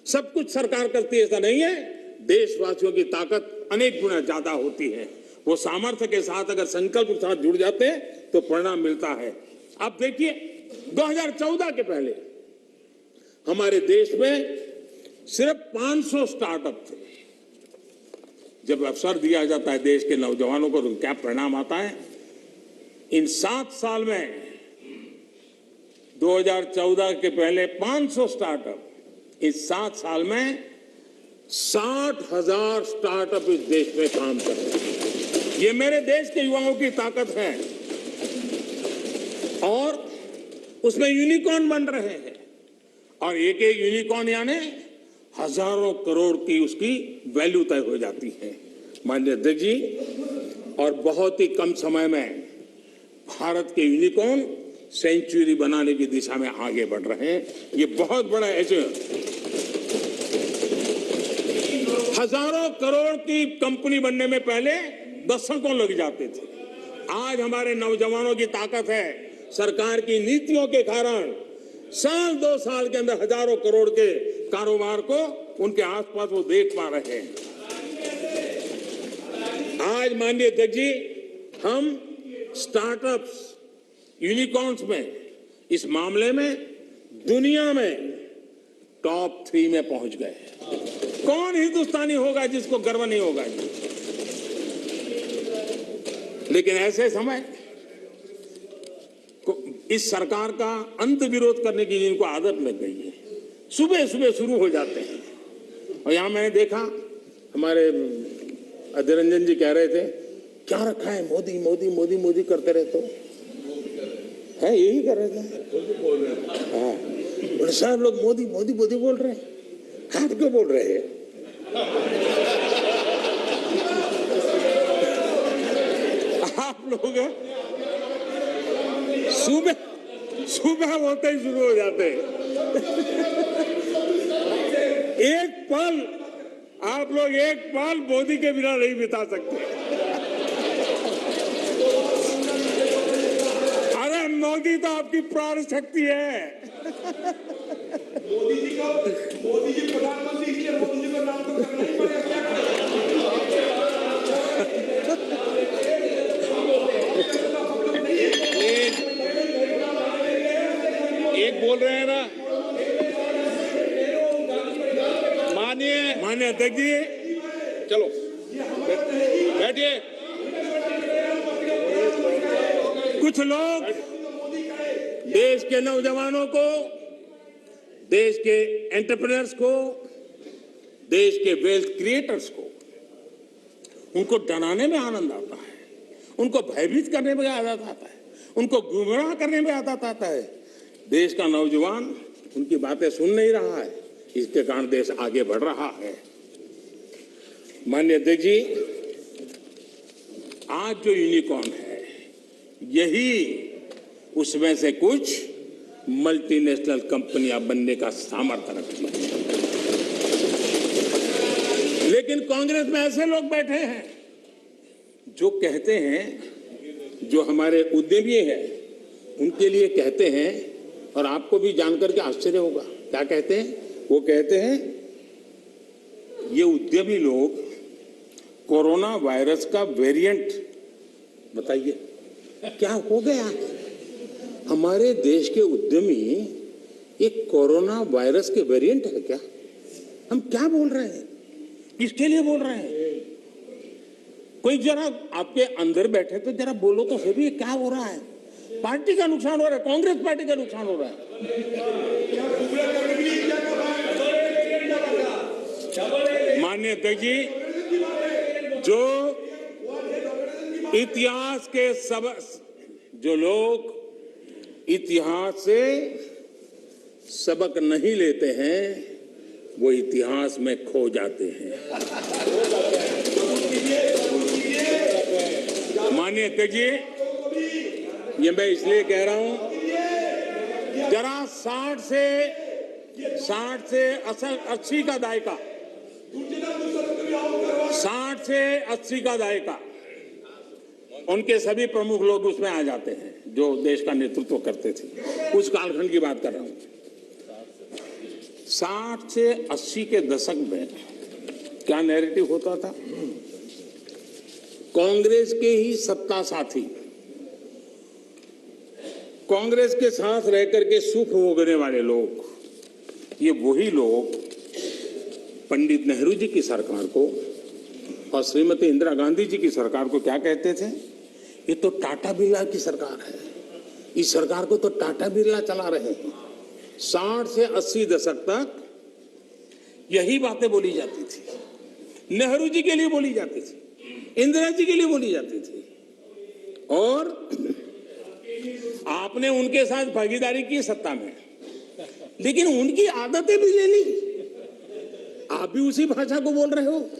सब कुछ सरकार करती है ऐसा नहीं है, देशवासियों की ताकत अनेक गुना ज्यादा होती है। वो सामर्थ्य के साथ अगर संकल्प के साथ जुड़ जाते हैं तो परिणाम मिलता है। आप देखिए 2014 के पहले हमारे देश में सिर्फ 500 स्टार्टअप थे। जब अवसर दिया जाता है देश के नौजवानों को तो क्या परिणाम आता है। इन 7 साल में 2014 के पहले 500 स्टार्टअप, इस 7 साल में 60,000 स्टार्टअप इस देश में काम कर रहे हैं। ये मेरे देश के युवाओं की ताकत है और उसमें यूनिकॉर्न बन रहे हैं और एक एक यूनिकॉर्न यानी हजारों करोड़ की उसकी वैल्यू तय हो जाती है। माननीय अध्यक्ष जी, और बहुत ही कम समय में भारत के यूनिकॉर्न सेंचुरी बनाने की दिशा में आगे बढ़ रहे हैं। ये बहुत बड़ा अचीवमेंट। हजारों करोड़ की कंपनी बनने में पहले दशकों लग जाते थे। आज हमारे नौजवानों की ताकत है, सरकार की नीतियों के कारण साल 2 साल के अंदर हजारों करोड़ के कारोबार को उनके आसपास वो देख पा रहे हैं। आज माननीय अध्यक्ष जी, हम स्टार्टअप्स, यूनिकॉर्न्स में, इस मामले में दुनिया में टॉप 3 में पहुंच गए। कौन हिंदुस्तानी होगा जिसको गर्व नहीं होगा जी। लेकिन ऐसे समय इस सरकार का अंत विरोध करने की जिनको आदत लग गई है, सुबह सुबह शुरू हो जाते हैं। और यहां मैंने देखा हमारे अधीर रंजन जी कह रहे थे, क्या रखा है, मोदी मोदी मोदी मोदी करते रहते हो, है यही कर रहे थे। हाँ, सब लोग मोदी मोदी मोदी बोल रहे हैं, हाथ क्यों बोल रहे हैं? आप लोग सुबह सुबह होते ही शुरू हो जाते हैं। एक पल आप लोग एक पल मोदी के बिना नहीं बिता सकते। अरे मोदी तो आपके आपकी प्राण शक्ति है। मोदी जी प्रधानमंत्री, इसलिए मोदी जी का नाम तो करना ही पड़ेगा। एक बोल रहे हैं ना, माननीय अध्यक्ष जी, चलो बैठिए। कुछ लोग देश के नौजवानों को, देश के एंटरप्रेन्योर्स को, देश के वेल्थ क्रिएटर्स को, उनको डराने में आनंद आता है, उनको भयभीत करने में आनंद आता है, उनको गुमराह करने में आनंद आता है। देश का नौजवान उनकी बातें सुन नहीं रहा है, इसके कारण देश आगे बढ़ रहा है। माननीय अध्यक्ष जी, आज जो यूनिकॉर्न है, यही उसमें से कुछ मल्टीनेशनल कंपनियां बनने का सामर्थ्य रखती है। लेकिन कांग्रेस में ऐसे लोग बैठे हैं जो कहते हैं, जो हमारे उद्यमी हैं उनके लिए कहते हैं, और आपको भी जानकर के आश्चर्य होगा, क्या कहते हैं? वो कहते हैं ये उद्यमी लोग कोरोना वायरस का वेरिएंट, बताइए क्या हो गया? हमारे देश के उद्यमी एक कोरोना वायरस के वेरिएंट है क्या? हम क्या बोल रहे हैं? किसके लिए बोल रहे हैं? कोई जरा आपके अंदर बैठे तो जरा बोलो तो सही, ये क्या हो रहा है? पार्टी का नुकसान हो रहा है, कांग्रेस पार्टी का नुकसान हो रहा है। माननीय अध्यक्ष जी, जो इतिहास के सब, जो लोग इतिहास से सबक नहीं लेते हैं, वो इतिहास में खो जाते हैं। माननीय अध्यक्ष जी, ये मैं इसलिए कह रहा हूं, जरा 60 से 80 का दायका, 60 से 80 का दायका, उनके सभी प्रमुख लोग उसमें आ जाते हैं जो देश का नेतृत्व करते थे। उस कालखंड की बात कर रहा हूं। 60 से 80 के दशक में क्या नैरेटिव होता था? कांग्रेस के ही सत्ता साथी, कांग्रेस के साथ रहकर के सुख भोगने वाले लोग, ये वही लोग पंडित नेहरू जी की सरकार को और श्रीमती इंदिरा गांधी जी की सरकार को क्या कहते थे? ये तो टाटा बिरला की सरकार है, इस सरकार को तो टाटा बिरला चला रहे हैं। 60 से 80 दशक तक यही बातें बोली जाती थी, नेहरू जी के लिए बोली जाती थी, इंदिरा जी के लिए बोली जाती थी, और आपने उनके साथ भागीदारी की सत्ता में, लेकिन उनकी आदतें भी ले ली, आप भी उसी भाषा को बोल रहे हो।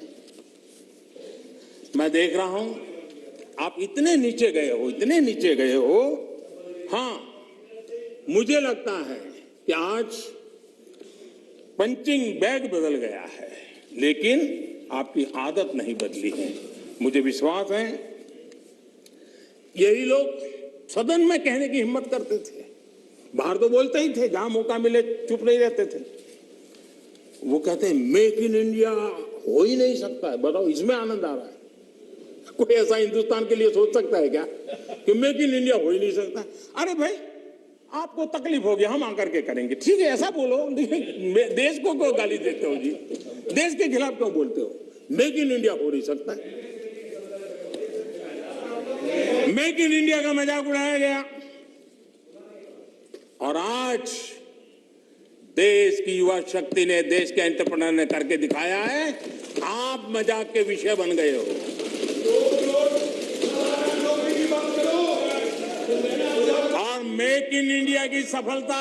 मैं देख रहा हूं आप इतने नीचे गए हो, इतने नीचे गए हो। हाँ, मुझे लगता है कि आज पंचिंग बैग बदल गया है, लेकिन आपकी आदत नहीं बदली है। मुझे विश्वास है यही लोग सदन में कहने की हिम्मत करते थे, बाहर तो बोलते ही थे, जहां मौका मिले चुप नहीं रहते थे। वो कहते हैं मेक इन इंडिया हो ही नहीं सकता है। बताओ, इसमें आनंद आ रहा है? कोई ऐसा हिंदुस्तान के लिए सोच सकता है क्या कि मेक इन इंडिया हो ही नहीं सकता? अरे भाई, आपको तकलीफ होगी, हम आकर के करेंगे, ठीक है, ऐसा बोलो। देश को क्यों गाली देते हो जी? देश के खिलाफ क्यों बोलते हो? मेक इन इंडिया हो नहीं सकता है। मेक इन इंडिया का मजाक उड़ाया गया, और आज देश की युवा शक्ति ने, देश के एंटरप्रेन्योर ने करके दिखाया है। आप मजाक के विषय बन गए हो। और मेक इन इंडिया की सफलता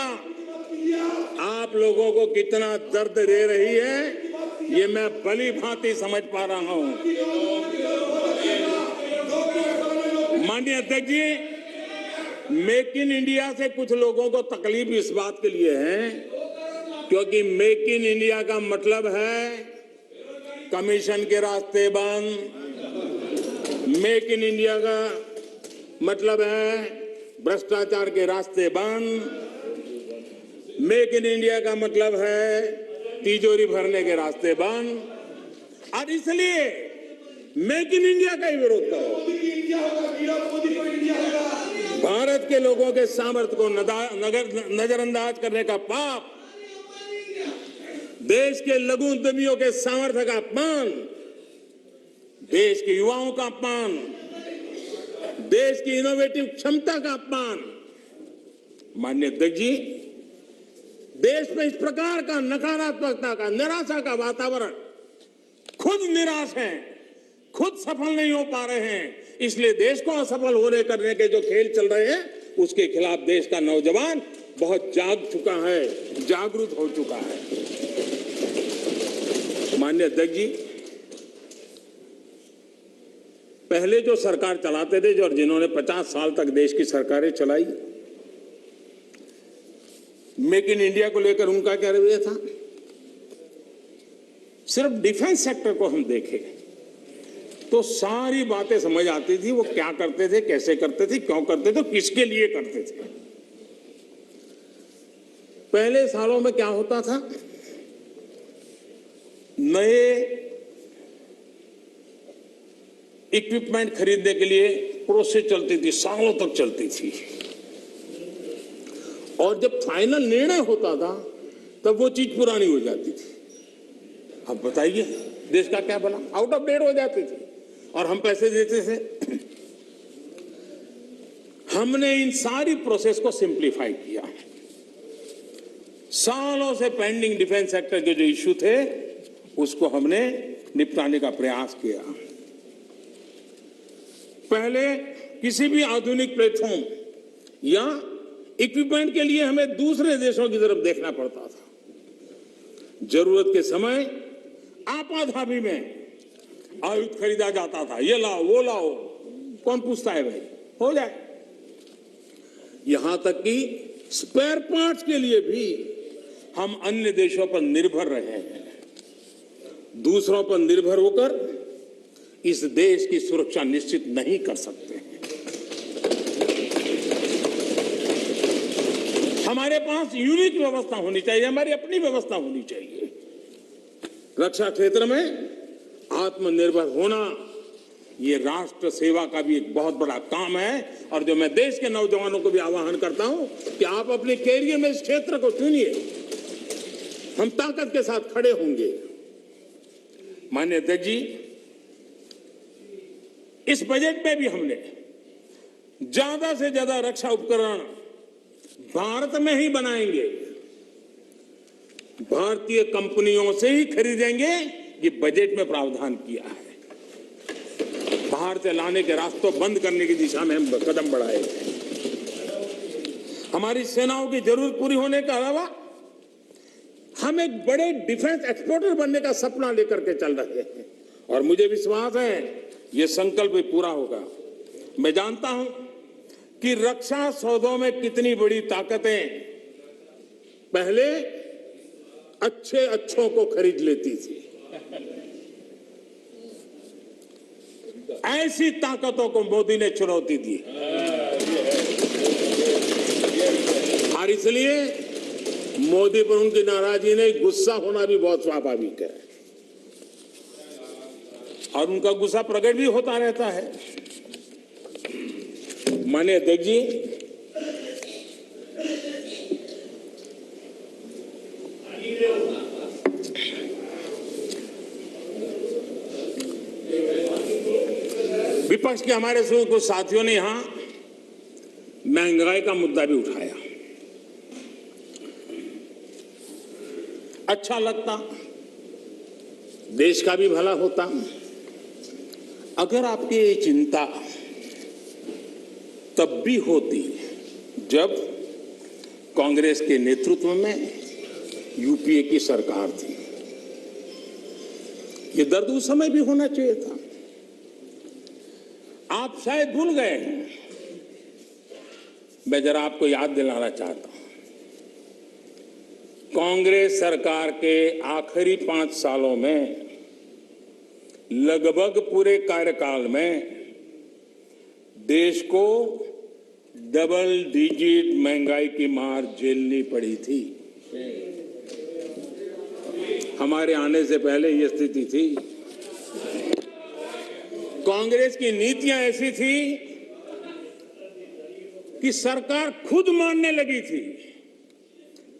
आप लोगों को कितना दर्द दे रही है, ये मैं भली भांति समझ पा रहा हूं। माननीय अध्यक्ष जी, मेक इन इंडिया से कुछ लोगों को तकलीफ इस बात के लिए है क्योंकि मेक इन इंडिया का मतलब है कमीशन के रास्ते बंद। मेक इन इंडिया का मतलब है भ्रष्टाचार के रास्ते बंद। मेक इन इंडिया का मतलब है तिजोरी भरने के रास्ते बंद। और इसलिए मेक इन इंडिया का ही विरोध करो। मोदी की इंडिया होगा, वीरा मोदी को इंडिया होगा। भारत के लोगों के सामर्थ्य को नजरअंदाज करने का पाप, देश के लघु उद्यमियों के सामर्थ्य का अपमान, देश के युवाओं का अपमान, देश की इनोवेटिव क्षमता का अपमान। माननीय अध्यक्ष जी, देश में इस प्रकार का नकारात्मकता का, निराशा का वातावरण, खुद निराश हैं, खुद सफल नहीं हो पा रहे हैं, इसलिए देश को असफल होने करने के जो खेल चल रहे हैं, उसके खिलाफ देश का नौजवान बहुत जाग चुका है, जागरूक हो चुका है। माननीय अध्यक्ष जी, पहले जो सरकार चलाते थे, और जिन्होंने 50 साल तक देश की सरकारें चलाई, मेक इन इंडिया को लेकर उनका क्या रवैया था? सिर्फ डिफेंस सेक्टर को हम देखें तो सारी बातें समझ आती थी, वो क्या करते थे, कैसे करते थे, क्यों करते थे, किसके लिए करते थे। पहले सालों में क्या होता था, नए इक्विपमेंट खरीदने के लिए प्रोसेस चलती थी, सालों तक चलती थी, और जब फाइनल निर्णय होता था तब वो चीज पुरानी हो जाती थी। अब बताइए देश का क्या बना, आउट ऑफ डेट हो जाती थी और हम पैसे देते थे। हमने इन सारी प्रोसेस को सिंप्लीफाई किया। सालों से पेंडिंग डिफेंस सेक्टर के जो इश्यू थे उसको हमने निपटाने का प्रयास किया। पहले किसी भी आधुनिक प्लेटफॉर्म या इक्विपमेंट के लिए हमें दूसरे देशों की तरफ देखना पड़ता था। जरूरत के समय आपाधापी में आयुध खरीदा जाता था, ये लाओ वो लाओ, कौन पूछता है भाई, हो जाए। यहां तक कि स्पेयर पार्ट्स के लिए भी हम अन्य देशों पर निर्भर रहे हैं। दूसरों पर निर्भर होकर इस देश की सुरक्षा निश्चित नहीं कर सकते। हमारे पास यूनिक व्यवस्था होनी चाहिए, हमारी अपनी व्यवस्था होनी चाहिए। रक्षा क्षेत्र में आत्मनिर्भर होना ये राष्ट्र सेवा का भी एक बहुत बड़ा काम है, और जो मैं देश के नौजवानों को भी आह्वान करता हूं कि आप अपने कैरियर में इस क्षेत्र को चुनिए, हम ताकत के साथ खड़े होंगे। माननीय अध्यक्ष जी, इस बजट में भी हमने ज्यादा से ज्यादा रक्षा उपकरण भारत में ही बनाएंगे, भारतीय कंपनियों से ही खरीदेंगे, ये बजट में प्रावधान किया है। बाहर से लाने के रास्तों बंद करने की दिशा में हम कदम बढ़ाए। हमारी सेनाओं की जरूरत पूरी होने के अलावा हम एक बड़े डिफेंस एक्सपोर्टर बनने का सपना लेकर के चल रहे हैं, और मुझे विश्वास है ये संकल्प भी पूरा होगा। मैं जानता हूं कि रक्षा सौदों में कितनी बड़ी ताकतें पहले अच्छों को खरीद लेती थी, ऐसी ताकतों को मोदी ने चुनौती दी, और इसलिए मोदी पर उनकी नाराजगी नहीं, गुस्सा होना भी बहुत स्वाभाविक है, और उनका गुस्सा प्रकट भी होता रहता है। माननीय अध्यक्ष जी, विपक्ष के हमारे कुछ साथियों ने यहां महंगाई का मुद्दा भी उठाया। अच्छा लगता, देश का भी भला होता अगर आपकी ये चिंता तब भी होती जब कांग्रेस के नेतृत्व में यूपीए की सरकार थी। ये दर्द उस समय भी होना चाहिए था। आप शायद भूल गए हैं, मैं जरा आपको याद दिलाना चाहता हूं। कांग्रेस सरकार के आखिरी 5 सालों में लगभग पूरे कार्यकाल में देश को डबल डिजिट महंगाई की मार झेलनी पड़ी थी। हमारे आने से पहले ये स्थिति थी। कांग्रेस की नीतियां ऐसी थी कि सरकार खुद मानने लगी थी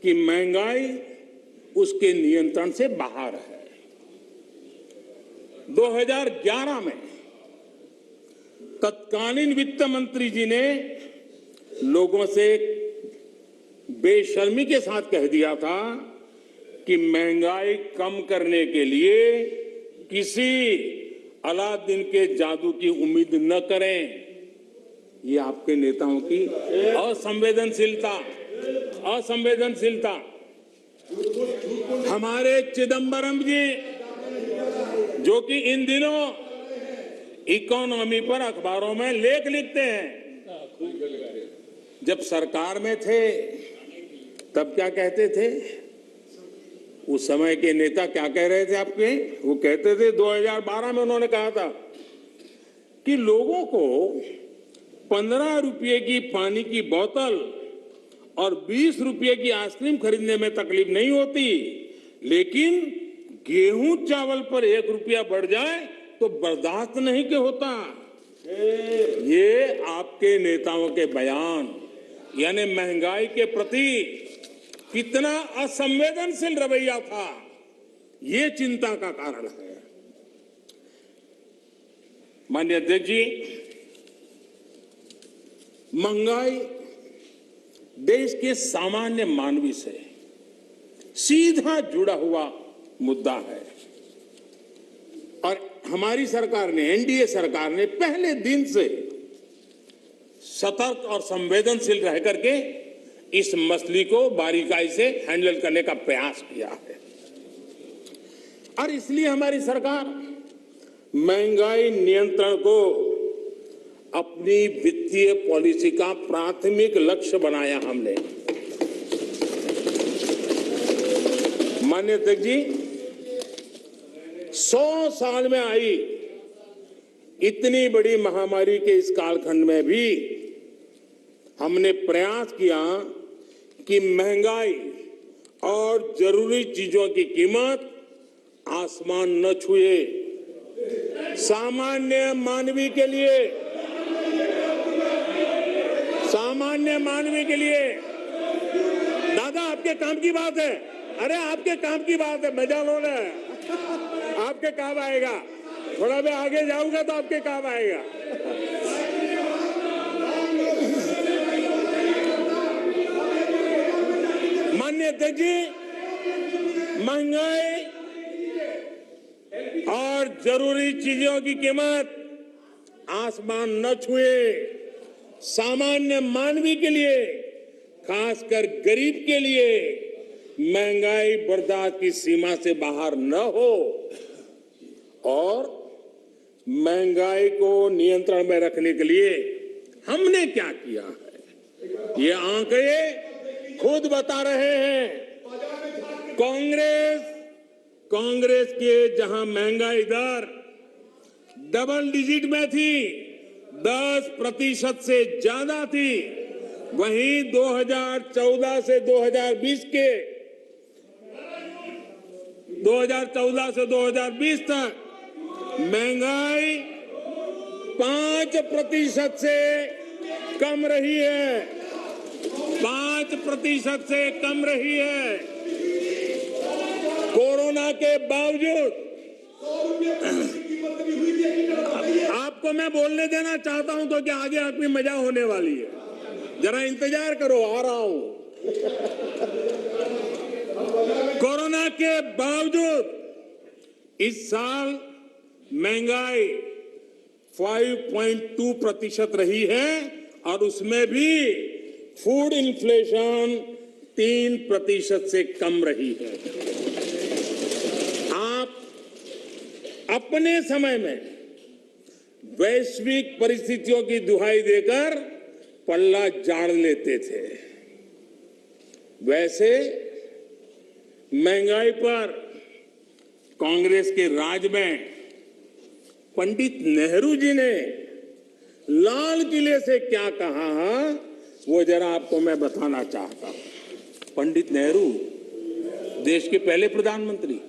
कि महंगाई उसके नियंत्रण से बाहर है। 2011 में तत्कालीन वित्त मंत्री जी ने लोगों से बेशर्मी के साथ कह दिया था कि महंगाई कम करने के लिए किसी अलादीन के जादू की उम्मीद न करें। ये आपके नेताओं की असंवेदनशीलता। हमारे चिदंबरम जी, जो कि इन दिनों इकोनॉमी पर अखबारों में लेख लिखते हैं, जब सरकार में थे तब क्या कहते थे? उस समय के नेता क्या कह रहे थे आपके? वो कहते थे 2012 में उन्होंने कहा था कि लोगों को 15 रुपये की पानी की बोतल और 20 रुपये की आइसक्रीम खरीदने में तकलीफ नहीं होती, लेकिन गेहूं चावल पर 1 रुपया बढ़ जाए तो बर्दाश्त नहीं के होता। ये आपके नेताओं के बयान, यानी महंगाई के प्रति कितना असंवेदनशील रवैया था, ये चिंता का कारण है। माननीय अध्यक्ष जी, महंगाई देश के सामान्य मानवी से सीधा जुड़ा हुआ मुद्दा है और हमारी सरकार ने, एनडीए सरकार ने पहले दिन से सतर्क और संवेदनशील रह करके इस मसले को बारीकाई से हैंडल करने का प्रयास किया है और इसलिए हमारी सरकार महंगाई नियंत्रण को अपनी वित्तीय पॉलिसी का प्राथमिक लक्ष्य बनाया हमने। माननीय अध्यक्ष जी, 100 साल में आई इतनी बड़ी महामारी के इस कालखंड में भी हमने प्रयास किया कि महंगाई और जरूरी चीजों की कीमत आसमान न छुए। सामान्य मानवी के लिए दादा, आपके काम की बात है। अरे आपके काम की बात है, मजा लो ना, आपके काम आएगा। थोड़ा मैं आगे जाऊंगा तो आपके काम आएगा। माननीय अध्यक्ष जी, महंगाई और जरूरी चीजों की कीमत आसमान न छुए। सामान्य मानवी के लिए, खासकर गरीब के लिए महंगाई बर्दाश्त की सीमा से बाहर न हो और महंगाई को नियंत्रण में रखने के लिए हमने क्या किया है, ये आंकड़े खुद बता रहे हैं। कांग्रेस के जहां महंगाई दर डबल डिजिट में थी, 10% से ज्यादा थी, वहीं 2014 से 2020 तक महंगाई 5% से कम रही है। 5% से कम रही है। कोरोना के बावजूद आपको मैं बोलने देना चाहता हूं तो क्या आगे आपकी मजा होने वाली है, जरा इंतजार करो, आ रहा हूं। कोरोना के बावजूद इस साल महंगाई 5.2% रही है और उसमें भी फूड इन्फ्लेशन 3% से कम रही है। आप अपने समय में वैश्विक परिस्थितियों की दुहाई देकर पल्ला झाड़ लेते थे। वैसे महंगाई पर कांग्रेस के राज में पंडित नेहरू जी ने लाल किले से क्या कहा वो जरा आपको मैं बताना चाहता हूं। पंडित नेहरू देश के पहले प्रधानमंत्री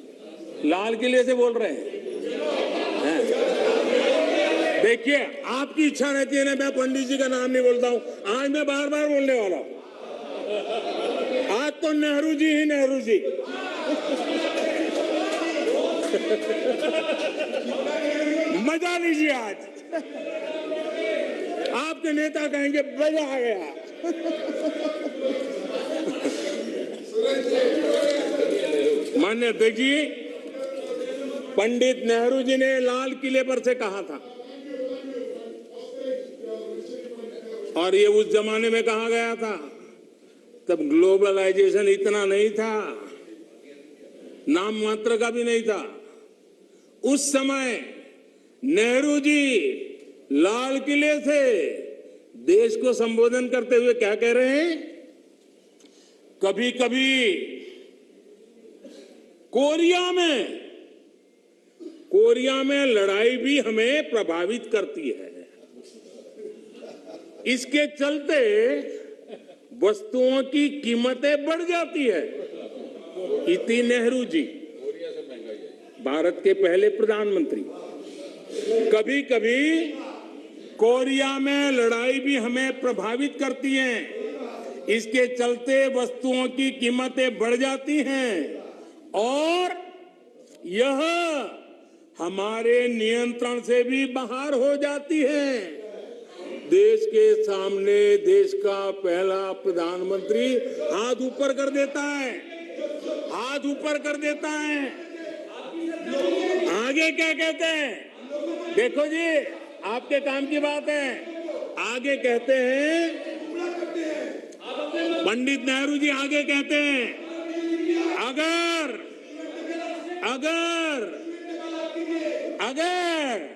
लाल किले से बोल रहे हैं। देखिए, आपकी इच्छा रहती है ना, मैं पंडित जी का नाम नहीं बोलता हूं, आज मैं बार बार बोलने वाला हूं। आज तो नेहरू जी ही नेहरू जी। मजा लीजिए आज। आपके नेता कहेंगे मजा आ गया। माननीय अध्यक्ष जी, पंडित नेहरू जी ने लाल किले पर से कहा था, और ये उस जमाने में कहा गया था, तब ग्लोबलाइजेशन इतना नहीं था, नाम मात्र का भी नहीं था। उस समय नेहरू जी लाल किले से देश को संबोधन करते हुए क्या कह रहे हैं? कभी कभी कोरिया में लड़ाई भी हमें प्रभावित करती है। इसके चलते वस्तुओं की कीमतें बढ़ जाती है। इति नेहरू जी, भारत के पहले प्रधानमंत्री। कभी कभी कोरिया में लड़ाई भी हमें प्रभावित करती है, इसके चलते वस्तुओं की कीमतें बढ़ जाती हैं और यह हमारे नियंत्रण से भी बाहर हो जाती है। देश के सामने देश का पहला प्रधानमंत्री हाथ ऊपर कर देता है, हाथ ऊपर कर देता है। आगे क्या कहते हैं? देखो जी, आपके काम की बात है। आगे कहते हैं, पंडित नेहरू जी आगे कहते हैं, अगर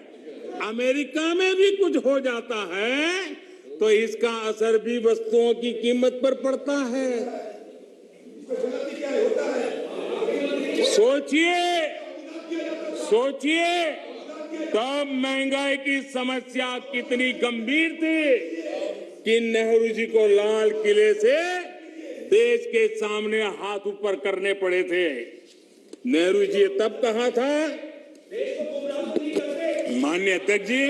अमेरिका में भी कुछ हो जाता है तो इसका असर भी वस्तुओं की कीमत पर पड़ता है। सोचिए तब महंगाई की समस्या कितनी गंभीर थी कि नेहरू जी को लाल किले से देश के सामने हाथ ऊपर करने पड़े थे। नेहरू जी तब कहा था, माननीय अध्यक्ष जी,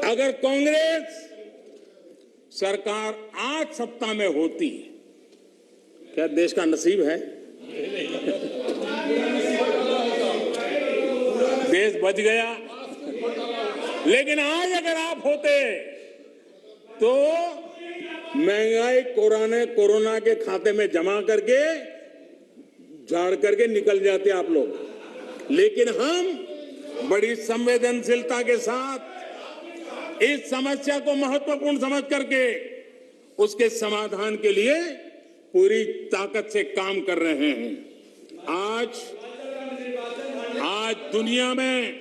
अगर कांग्रेस सरकार आज सत्ता में होती, क्या देश का नसीब है? देश बच गया। लेकिन आज अगर आप होते तो महंगाई कोरोना के खाते में जमा करके झाड़ करके निकल जाते आप लोग। लेकिन हम बड़ी संवेदनशीलता के साथ इस समस्या को महत्वपूर्ण समझ करके उसके समाधान के लिए पूरी ताकत से काम कर रहे हैं। आज दुनिया में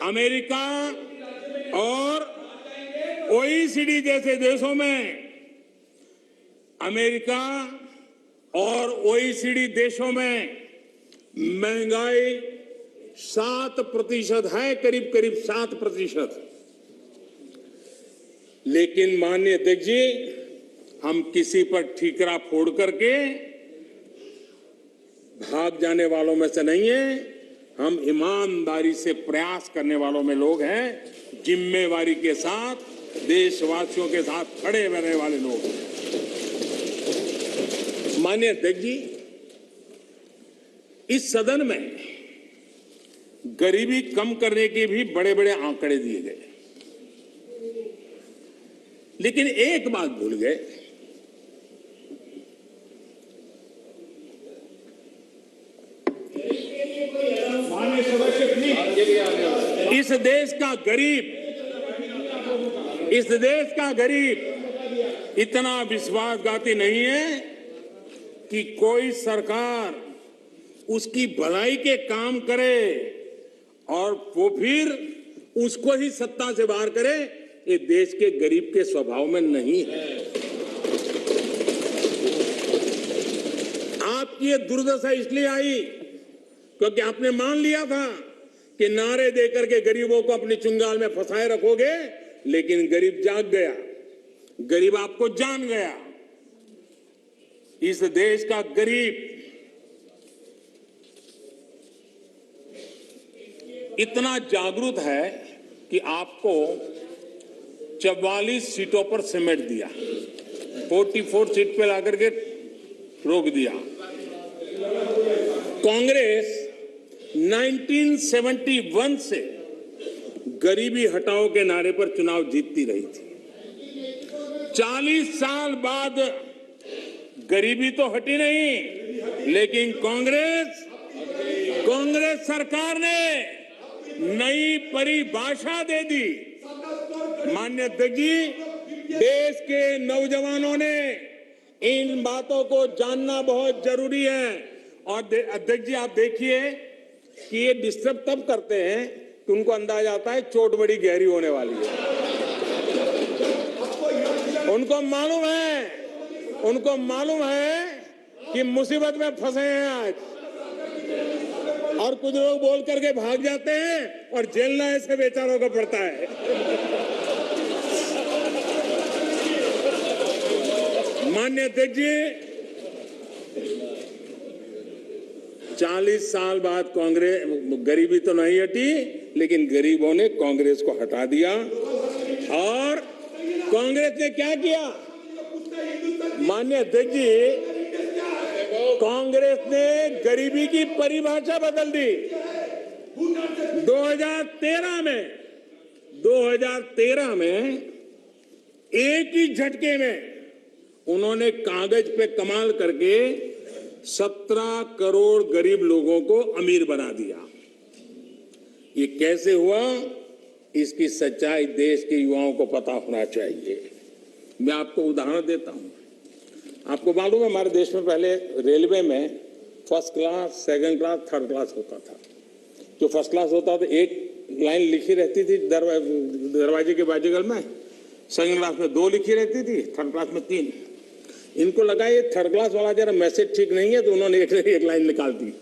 अमेरिका और OECD जैसे देशों में, अमेरिका और OECD देशों में महंगाई 7% है, करीब 7%। लेकिन माननीय अध्यक्ष जी, हम किसी पर ठीकरा फोड़ करके भाग जाने वालों में से नहीं है। हम ईमानदारी से प्रयास करने वालों में लोग हैं, जिम्मेवारी के साथ देशवासियों के साथ खड़े रहने वाले लोग हैं। माननीय अध्यक्ष जी, इस सदन में गरीबी कम करने के भी बड़े बड़े आंकड़े दिए गए, लेकिन एक बात भूल गए, इस देश का गरीब इतना विश्वासघाती नहीं है कि कोई सरकार उसकी भलाई के काम करे और वो फिर उसको ही सत्ता से बाहर करे। ये देश के गरीब के स्वभाव में नहीं है। आपकी ये दुर्दशा इसलिए आई क्योंकि आपने मान लिया था कि नारे देकर के गरीबों को अपनी चुंगाल में फंसाए रखोगे, लेकिन गरीब जाग गया, गरीब आपको जान गया। इस देश का गरीब इतना जागरूक है कि आपको 44 सीटों पर समेट दिया, 44 सीट पे लाकर के रोक दिया। कांग्रेस 1971 से गरीबी हटाओ के नारे पर चुनाव जीतती रही थी। 40 साल बाद गरीबी तो हटी नहीं, लेकिन कांग्रेस सरकार ने नई परिभाषा दे दी। माननीय अध्यक्ष जी, देश के नौजवानों ने इन बातों को जानना बहुत जरूरी है। और अध्यक्ष जी, आप देखिए कि ये डिस्टर्ब तब करते हैं कि उनको अंदाजा आता है चोट बड़ी गहरी होने वाली है। उनको मालूम है कि मुसीबत में फंसे हैं आज, और कुछ लोग बोल करके भाग जाते हैं और झेलना ऐसे बेचारों को पड़ता है। माननीय अध्यक्ष जी, 40 साल बाद कांग्रेस, गरीबी तो नहीं हटी, लेकिन गरीबों ने कांग्रेस को हटा दिया। और कांग्रेस ने क्या किया? माननीय अध्यक्ष जी, कांग्रेस ने गरीबी की परिभाषा बदल दी। 2013 में एक ही झटके में उन्होंने कागज पे कमाल करके 17 करोड़ गरीब लोगों को अमीर बना दिया। ये कैसे हुआ, इसकी सच्चाई देश के युवाओं को पता होना चाहिए। मैं आपको उदाहरण देता हूं। आपको मालूम है, हमारे देश में पहले रेलवे में first class, second class, third class होता था। जो फर्स्ट क्लास होता था, एक लाइन लिखी रहती थी दरवाजे के बाजूगल में, सेकंड क्लास में 2 लिखी रहती थी, थर्ड क्लास में 3। इनको लगा ये थर्ड क्लास वाला जरा मैसेज ठीक नहीं है, तो उन्होंने एक लाइन निकाल दी।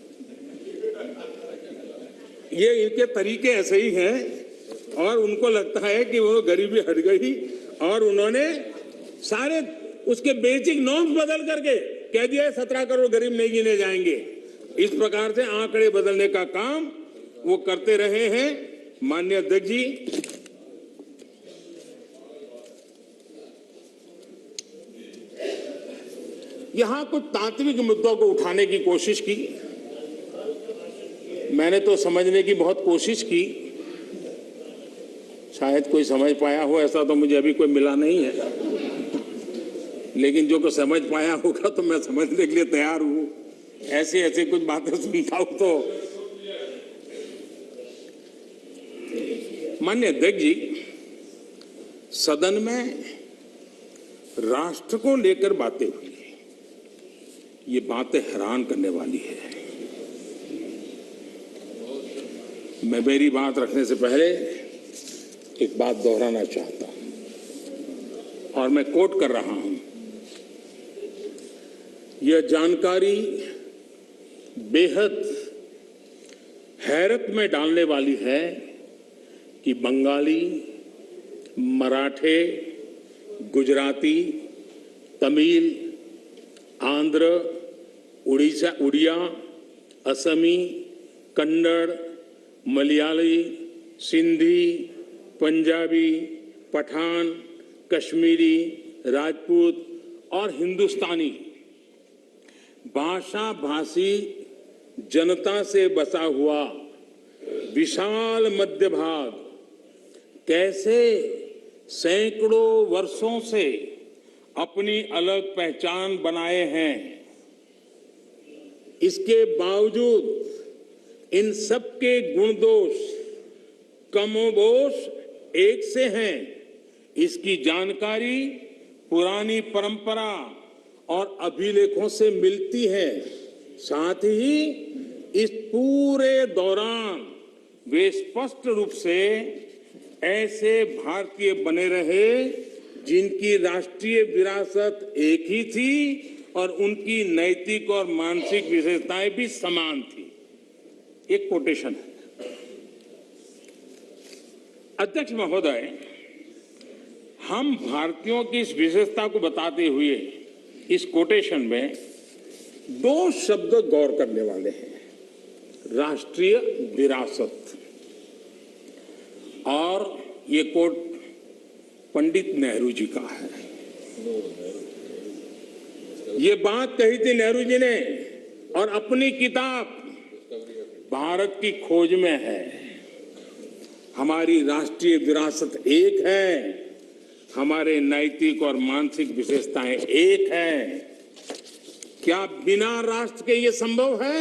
ये इनके तरीके ऐसे ही हैं, और उनको लगता है कि वो गरीबी हट गई, और उन्होंने सारे उसके बेसिक नॉर्म्स बदल करके कह दिया 17 करोड़ गरीब नहीं गिने जाएंगे। इस प्रकार से आंकड़े बदलने का काम वो करते रहे हैं। माननीय अध्यक्ष जी, यहां कुछ तात्विक मुद्दों को उठाने की कोशिश की। मैंने तो समझने की बहुत कोशिश की, शायद कोई समझ पाया हो, ऐसा तो मुझे अभी कोई मिला नहीं है, लेकिन जो को समझ पाया होगा तो मैं समझने के लिए तैयार हूं। ऐसे कुछ बातें सुनता हूं तो। माननीय अध्यक्ष जी, सदन में राष्ट्र को लेकर बातें हुई, ये बातें हैरान करने वाली है। मैं मेरी बात रखने से पहले एक बात दोहराना चाहता हूं, और मैं कोट कर रहा हूं। यह जानकारी बेहद हैरत में डालने वाली है कि बंगाली, मराठे, गुजराती, तमिल, आंध्र, उड़िया, असमी, कन्नड़, मलयाली, सिंधी, पंजाबी, पठान, कश्मीरी, राजपूत और हिंदुस्तानी भाषा भाषी जनता से बसा हुआ विशाल मध्य भाग कैसे सैकड़ों वर्षों से अपनी अलग पहचान बनाए हैं। इसके बावजूद इन सबके गुण दोष कमोबेश एक से हैं। इसकी जानकारी पुरानी परंपरा और अभिलेखों से मिलती है। साथ ही इस पूरे दौरान वे स्पष्ट रूप से ऐसे भारतीय बने रहे जिनकी राष्ट्रीय विरासत एक ही थी और उनकी नैतिक और मानसिक विशेषताएं भी समान थी। एक कोटेशन है, अध्यक्ष महोदय, हम भारतीयों की इस विशेषता को बताते हुए इस कोटेशन में दो शब्द गौर करने वाले हैं, राष्ट्रीय विरासत। और ये कोट पंडित नेहरू जी का है। ये बात कही थी नेहरू जी ने और अपनी किताब भारत की खोज में है। हमारी राष्ट्रीय विरासत एक है, हमारे नैतिक और मानसिक विशेषताएं एक है। क्या बिना राष्ट्र के ये संभव है?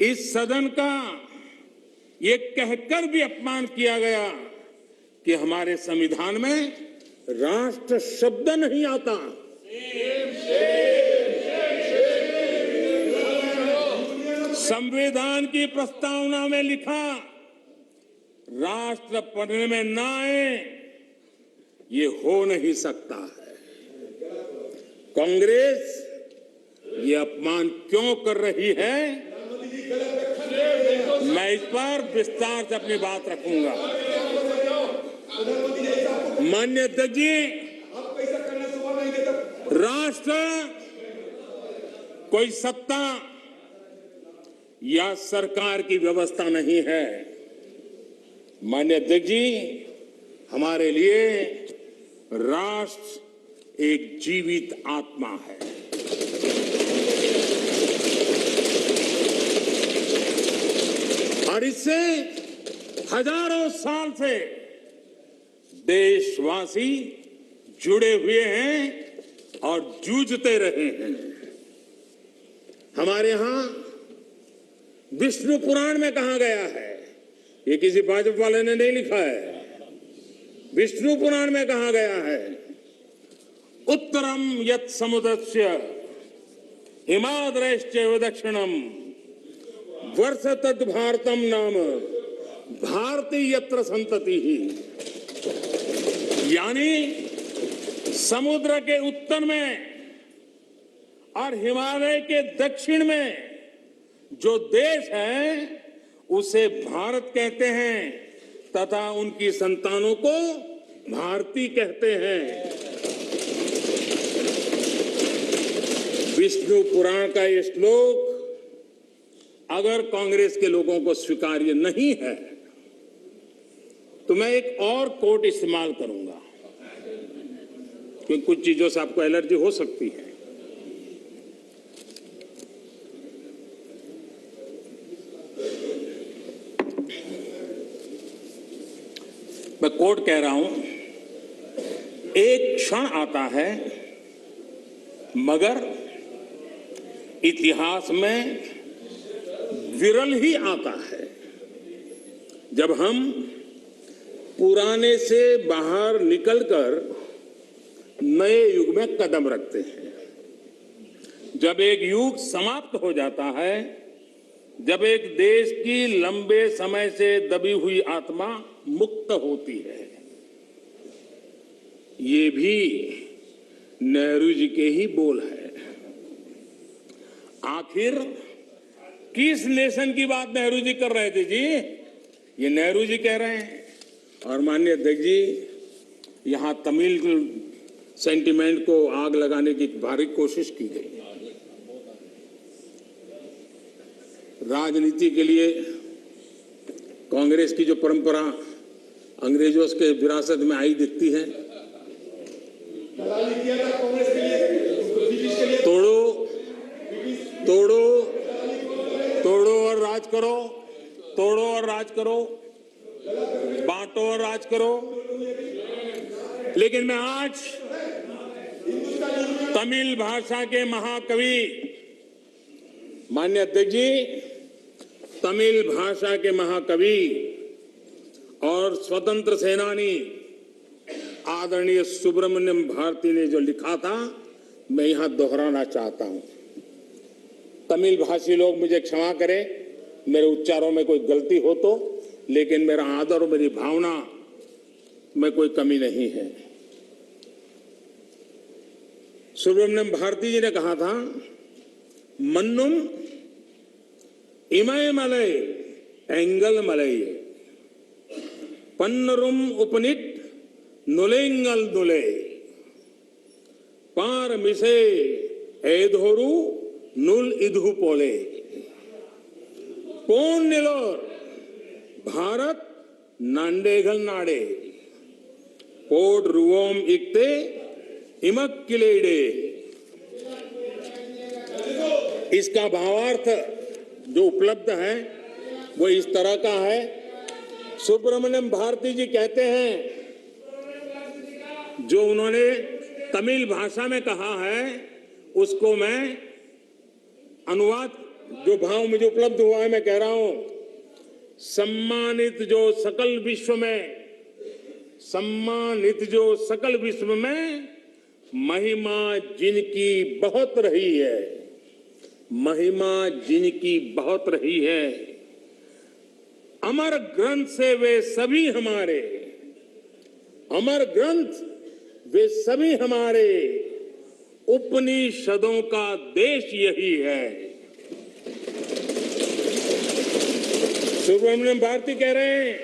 इस सदन का ये कहकर भी अपमान किया गया कि हमारे संविधान में राष्ट्र शब्द नहीं आता। संविधान की प्रस्तावना में लिखा राष्ट्र पढ़ने में ना आए, ये हो नहीं सकता है। कांग्रेस ये अपमान क्यों कर रही है, मैं इस पर विस्तार से अपनी बात रखूंगा। माननीय अध्यक्ष जी, राष्ट्र कोई सत्ता या सरकार की व्यवस्था नहीं है। माननीय अध्यक्ष जी, हमारे लिए राष्ट्र एक जीवित आत्मा है। और इससे हजारों साल से देशवासी जुड़े हुए हैं और जूझते रहे हैं। हमारे यहां विष्णु पुराण में कहा गया है, ये किसी भाजपा वाले ने नहीं लिखा है, विष्णु पुराण में कहा गया है, उत्तरम यत् समुद्रस्य हिमाद्रश्चैव दक्षिणम वर्ष तद भारतम नाम भारती यत्र संतति ही। यानी समुद्र के उत्तर में और हिमालय के दक्षिण में जो देश है उसे भारत कहते हैं तथा उनकी संतानों को भारती कहते हैं। विष्णु पुराण का ये श्लोक अगर कांग्रेस के लोगों को स्वीकार्य नहीं है तो मैं एक और कोट इस्तेमाल करूंगा, क्योंकि कुछ चीजों से आपको एलर्जी हो सकती है। मैं कोट कह रहा हूं, एक क्षण आता है मगर इतिहास में विरल ही आता है जब हम पुराने से बाहर निकलकर नए युग में कदम रखते हैं। जब एक युग समाप्त हो जाता है, जब एक देश की लंबे समय से दबी हुई आत्मा मुक्त होती है। ये भी नेहरू जी के ही बोल है। आखिर किस नेशन की बात नेहरू जी कर रहे थे जी? ये नेहरू जी कह रहे हैं। और माननीय अध्यक्ष जी, यहां तमिल सेंटिमेंट को आग लगाने की भारी कोशिश की गई। राजनीति के लिए कांग्रेस की जो परंपरा अंग्रेजों के विरासत में आई दिखती है, तोड़ो तोड़ो तोड़ो और राज करो, तोड़ो और राज करो, बांटो और राज करो। लेकिन मैं आज तमिल भाषा के महाकवि, माननीय अध्यक्ष जी, तमिल भाषा के महाकवि और स्वतंत्र सेनानी आदरणीय सुब्रमण्यम भारती ने जो लिखा था, मैं यहां दोहराना चाहता हूं। तमिल भाषी लोग मुझे क्षमा करें, मेरे उच्चारों में कोई गलती हो तो, लेकिन मेरा आदर और मेरी भावना में कोई कमी नहीं है। सुब्रमण्यम भारती जी ने कहा था, मन्नुम इमय मलय एंगल मलय, पन्नरुम उपनिट नुलेंगल नुले पार मिसे एधोरु नुल इधु पोले पोन निलोर भारत नांडेगल नाडे पोड रुवोम इक्ते इमक किलेडे। इसका भावार्थ जो उपलब्ध है वो इस तरह का है। सुब्रमण्यम भारती जी कहते हैं, जो उन्होंने तमिल भाषा में कहा है उसको मैं अनुवाद, जो भाव मुझे उपलब्ध हुआ है मैं कह रहा हूं। सम्मानित जो सकल विश्व में महिमा जिनकी बहुत रही है, महिमा जिनकी बहुत रही है, अमर ग्रंथ से वे सभी हमारे, अमर ग्रंथ वे सभी हमारे, उपनिषदों का देश यही है। सुब्रमण्यम भारती कह रहे हैं,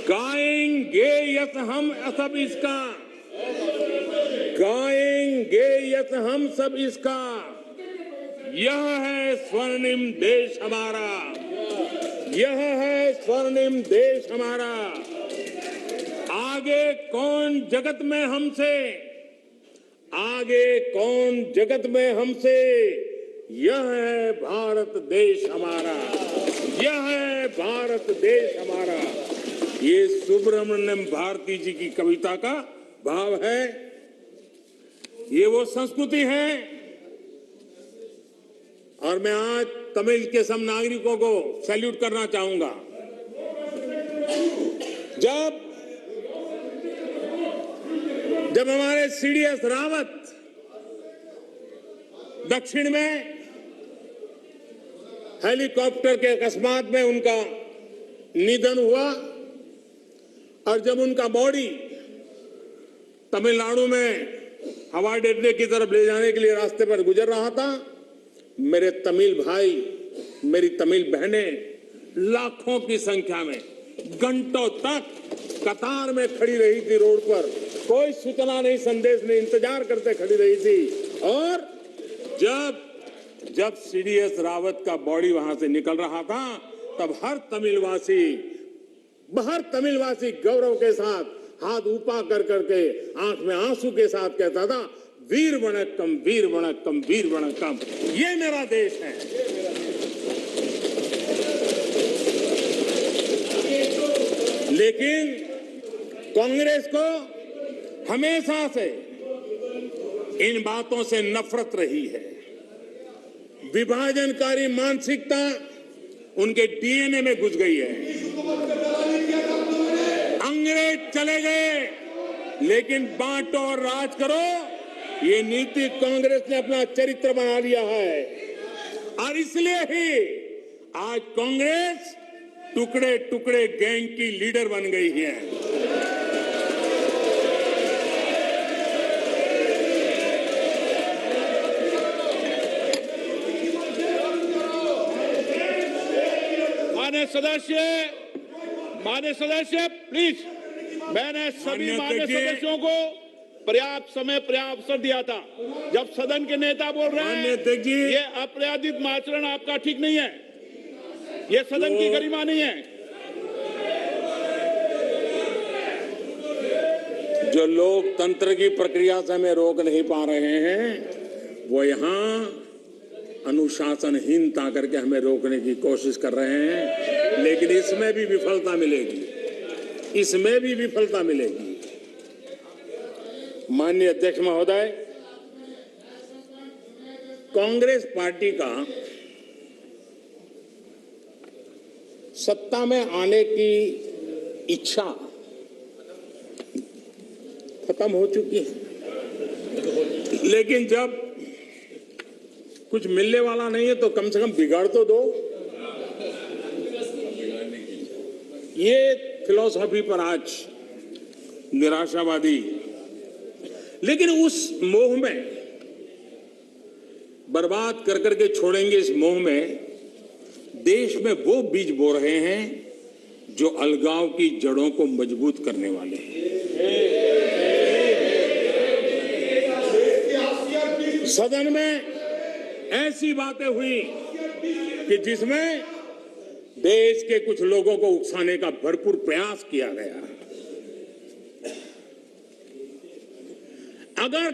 गाएंगे यत हम सब इसका, गाएंगे यत हम सब इसका, यह है स्वर्णिम देश हमारा, यह है स्वर्णिम देश हमारा। आगे कौन जगत में हमसे, आगे कौन जगत में हमसे, यह है भारत देश हमारा, यह है भारत देश हमारा। ये सुब्रमण्यम भारती जी की कविता का भाव है। ये वो संस्कृति है। और मैं आज तमिल के सब नागरिकों को सैल्यूट करना चाहूंगा। जब हमारे सीडीएस रावत दक्षिण में हेलीकॉप्टर के अकस्मात में उनका निधन हुआ और जब उनका बॉडी तमिलनाडु में हवाई अड्डे की तरफ ले जाने के लिए रास्ते पर गुजर रहा था, मेरे तमिल भाई, मेरी तमिल बहनें लाखों की संख्या में घंटों तक कतार में खड़ी रही थी रोड पर, कोई सूचना नहीं, संदेश नहीं, इंतजार करते खड़ी रही थी। और जब सीडीएस रावत का बॉडी वहां से निकल रहा था, तब हर तमिलवासी गौरव के साथ हाथ ऊपर कर करके आंख में आंसू के साथ कहता था, वीर वणक्कम, वीर वणक्कम, वीर वणक्कम, ये मेरा देश है। लेकिन कांग्रेस को हमेशा से इन बातों से नफरत रही है। विभाजनकारी मानसिकता उनके डीएनए में घुस गई है। अंग्रेज चले गए, लेकिन बांटो और राज करो, ये नीति कांग्रेस ने अपना चरित्र बना लिया है। और इसलिए ही आज कांग्रेस टुकड़े टुकड़े गैंग की लीडर बन गई है। मान्य सदस्य प्लीज, मैंने सभी मान्य सदस्यों को पर्याप्त समय पर्याप्त अवसर दिया था। जब सदन के नेता बोल रहे हैं ये अपराधिक आचरण आपका ठीक नहीं है, ये सदन की गरिमा नहीं है। जो लोकतंत्र की प्रक्रिया से हमें रोक नहीं पा रहे हैं, वो यहाँ अनुशासनहीनता करके हमें रोकने की कोशिश कर रहे हैं। लेकिन इसमें भी विफलता मिलेगी, इसमें भी विफलता मिलेगी। माननीय अध्यक्ष महोदय, कांग्रेस पार्टी का सत्ता में आने की इच्छा खत्म हो चुकी है। लेकिन जब कुछ मिलने वाला नहीं है तो कम से कम बिगाड़ तो दो। ये फिलॉसफी पर आज निराशावादी, लेकिन उस मोह में बर्बाद कर करके छोड़ेंगे। इस मोह में देश में वो बीज बो रहे हैं जो अलगाव की जड़ों को मजबूत करने वाले हैं। सदन में ऐसी बातें हुई कि जिसमें देश के कुछ लोगों को उकसाने का भरपूर प्रयास किया गया। अगर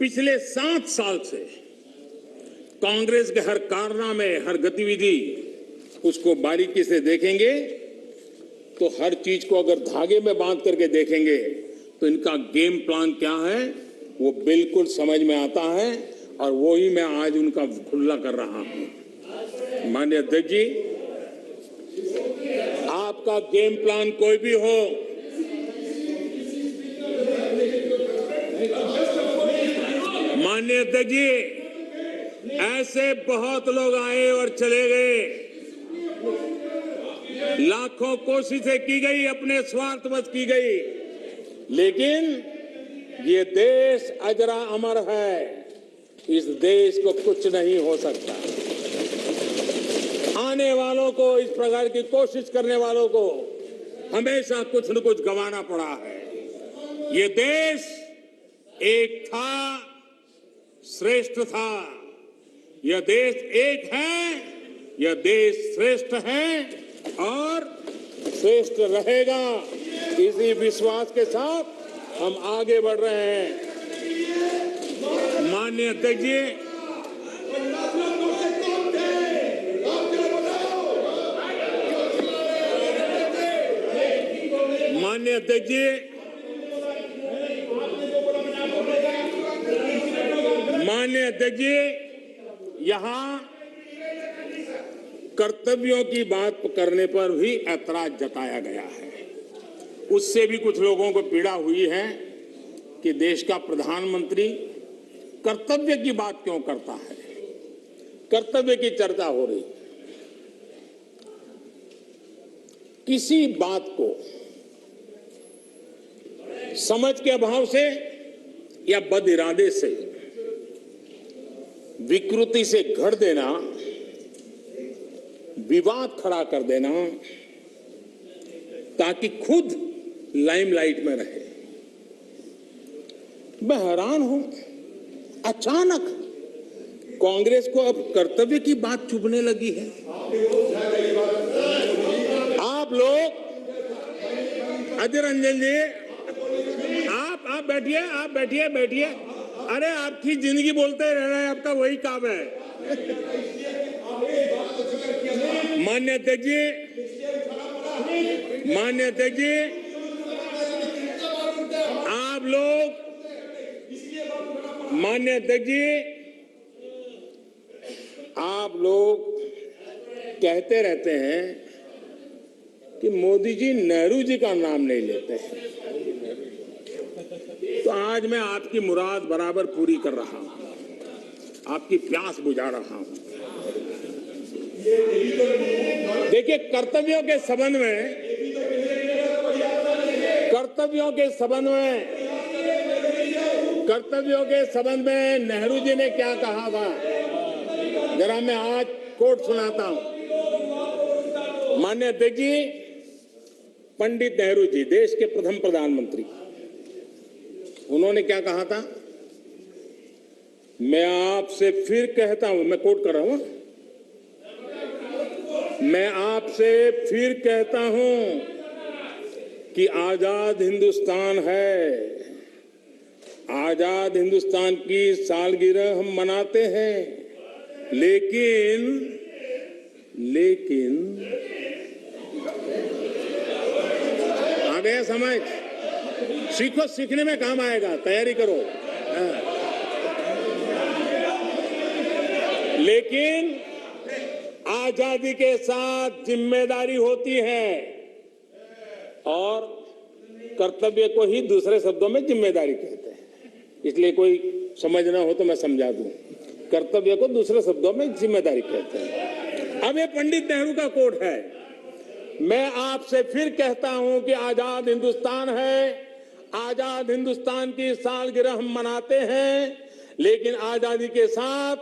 पिछले 7 साल से कांग्रेस के हर कारनामे, हर गतिविधि उसको बारीकी से देखेंगे तो हर चीज को अगर धागे में बांध करके देखेंगे तो इनका गेम प्लान क्या है वो बिल्कुल समझ में आता है, और वो ही मैं आज उनका खुला कर रहा हूं। माननीय अध्यक्ष जी, आपका गेम प्लान कोई भी हो, माननीय अध्यक्ष जी, ऐसे बहुत लोग आए और चले गए, लाखों कोशिशें की गई, अपने स्वार्थवश की गई, लेकिन ये देश अजरा अमर है। इस देश को कुछ नहीं हो सकता। आने वालों को, इस प्रकार की कोशिश करने वालों को हमेशा कुछ न कुछ गंवाना पड़ा है। ये देश एक था, श्रेष्ठ था। यह देश एक है, यह देश श्रेष्ठ है और श्रेष्ठ रहेगा। इसी विश्वास के साथ हम आगे बढ़ रहे हैं। माननीय अध्यक्ष जी, माननीय अध्यक्ष जी, माननीय अध्यक्ष जी, यहां कर्तव्यों की बात करने पर भी ऐतराज जताया गया है। उससे भी कुछ लोगों को पीड़ा हुई है कि देश का प्रधानमंत्री कर्तव्य की बात क्यों करता है। कर्तव्य की चर्चा हो रही, किसी बात को समझ के अभाव से या बद इरादे से, विकृति से घर देना, विवाद खड़ा कर देना ताकि खुद लाइमलाइट में रहे। मैं हैरान हूं, अचानक कांग्रेस को अब कर्तव्य की बात चुभने लगी है। आप लोग, अजय रंजन जी, आप बैठिए, आप बैठिए। अरे आपकी जिंदगी बोलते रहना है, आपका वही काम है। माननीय अध्यक्ष जी, माननीय अध्यक्ष जी, आप लोग, माननीय अध्यक्ष जी, आप लोग कहते रहते हैं कि मोदी जी नेहरू जी का नाम नहीं लेते हैं। तो आज मैं आपकी मुराद बराबर पूरी कर रहा हूं, आपकी प्यास बुझा रहा हूं। देखिए, कर्तव्यों के संबंध में, कर्तव्यों के संबंध में नेहरू जी ने क्या कहा था, जरा मैं आज कोट सुनाता हूं। माननीय अध्यक्ष जी, पंडित नेहरू जी, देश के प्रथम प्रधानमंत्री, उन्होंने क्या कहा था? मैं आपसे फिर कहता हूं, मैं कोट कर रहा हूं, मैं आपसे फिर कहता हूं कि आजाद हिंदुस्तान है। आजाद हिंदुस्तान की सालगिरह हम मनाते हैं, लेकिन आ गया समझ? सीखो, सीखने में काम आएगा, तैयारी करो। लेकिन आजादी के साथ जिम्मेदारी होती है, और कर्तव्य को ही दूसरे शब्दों में जिम्मेदारी कहते हैं। इसलिए कोई समझना हो तो मैं समझा दूं, कर्तव्य को दूसरे शब्दों में जिम्मेदारी कहते हैं। अब ये पंडित नेहरू का कोट है, मैं आपसे फिर कहता हूं कि आजाद हिंदुस्तान है, आजाद हिंदुस्तान की सालगिरह हम मनाते हैं, लेकिन आजादी के साथ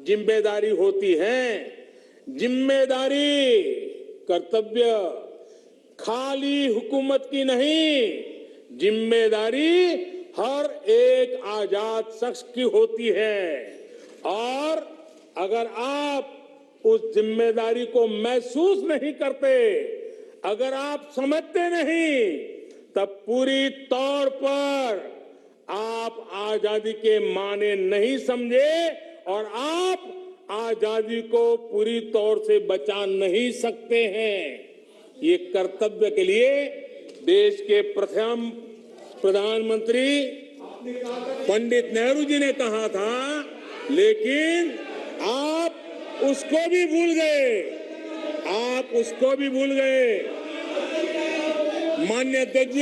जिम्मेदारी होती है। जिम्मेदारी, कर्तव्य खाली हुकूमत की नहीं, जिम्मेदारी हर एक आजाद शख्स की होती है। और अगर आप उस जिम्मेदारी को महसूस नहीं करते, अगर आप समझते नहीं, तब पूरी तौर पर आप आजादी के माने नहीं समझे और आप आजादी को पूरी तौर से बचा नहीं सकते हैं। ये कर्तव्य के लिए देश के प्रथम प्रधानमंत्री पंडित नेहरू जी ने कहा था, लेकिन आप उसको भी भूल गए, आप उसको भी भूल गए। माननीय अध्यक्ष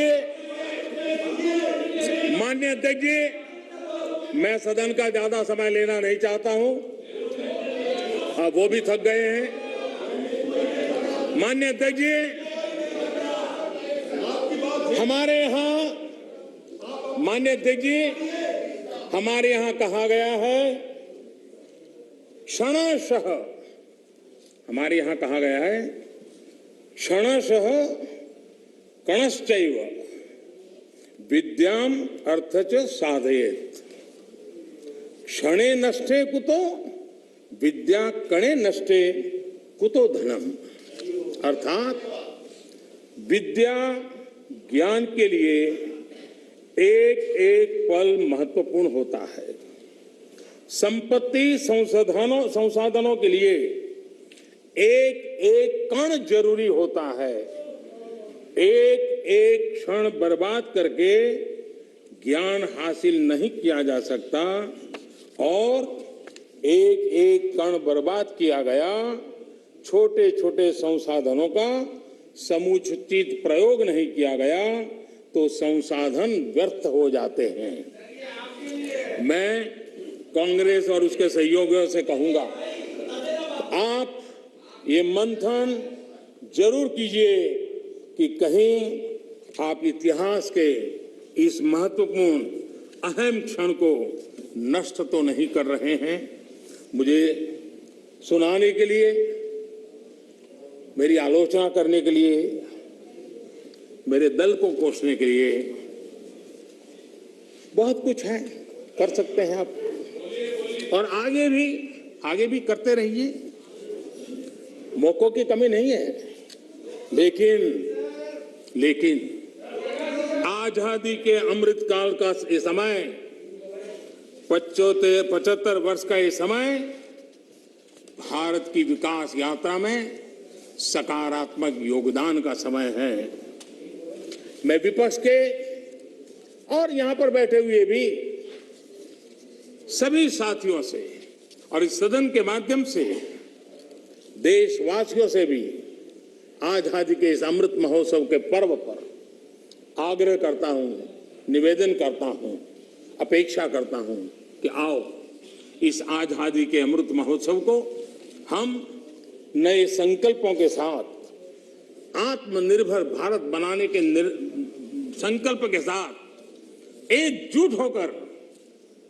जी, मैं सदन का ज्यादा समय लेना नहीं चाहता हूं, वो भी थक गए हैं। माननीय अध्यक्ष जी, हमारे यहां माननीय अध्यक्ष जी, हमारे यहां कहा गया है क्षणशः, हमारे यहां कहा गया है क्षणशः कणश्चैव विद्याम अर्थच साधयेत्। क्षणे नष्टे कुतो विद्या कणे नष्टे कुतो धनम। अर्थात विद्या ज्ञान के लिए एक एक पल महत्वपूर्ण होता है। संपत्ति संसाधनों के लिए एक एक कण जरूरी होता है। एक एक क्षण बर्बाद करके ज्ञान हासिल नहीं किया जा सकता और एक एक कण बर्बाद किया गया, छोटे छोटे संसाधनों का समुचित प्रयोग नहीं किया गया तो संसाधन व्यर्थ हो जाते हैं। मैं कांग्रेस और उसके सहयोगियों से कहूंगा, आप ये मंथन जरूर कीजिए कि कहीं आप इतिहास के इस महत्वपूर्ण अहम क्षण को नष्ट तो नहीं कर रहे हैं। मुझे सुनाने के लिए, मेरी आलोचना करने के लिए, मेरे दल को कोसने के लिए बहुत कुछ है, कर सकते हैं आप, और आगे भी करते रहिए, मौकों की कमी नहीं है। लेकिन आजादी के अमृत काल का ये समय, 75 वर्ष का ये समय भारत की विकास यात्रा में सकारात्मक योगदान का समय है। मैं विपक्ष के और यहां पर बैठे हुए भी सभी साथियों से और इस सदन के माध्यम से देशवासियों से भी आजादी के इस अमृत महोत्सव के पर्व पर आग्रह करता हूं, निवेदन करता हूं, अपेक्षा करता हूं कि आओ इस आजादी के अमृत महोत्सव को हम नए संकल्पों के साथ, आत्मनिर्भर भारत बनाने के संकल्प के साथ एकजुट होकर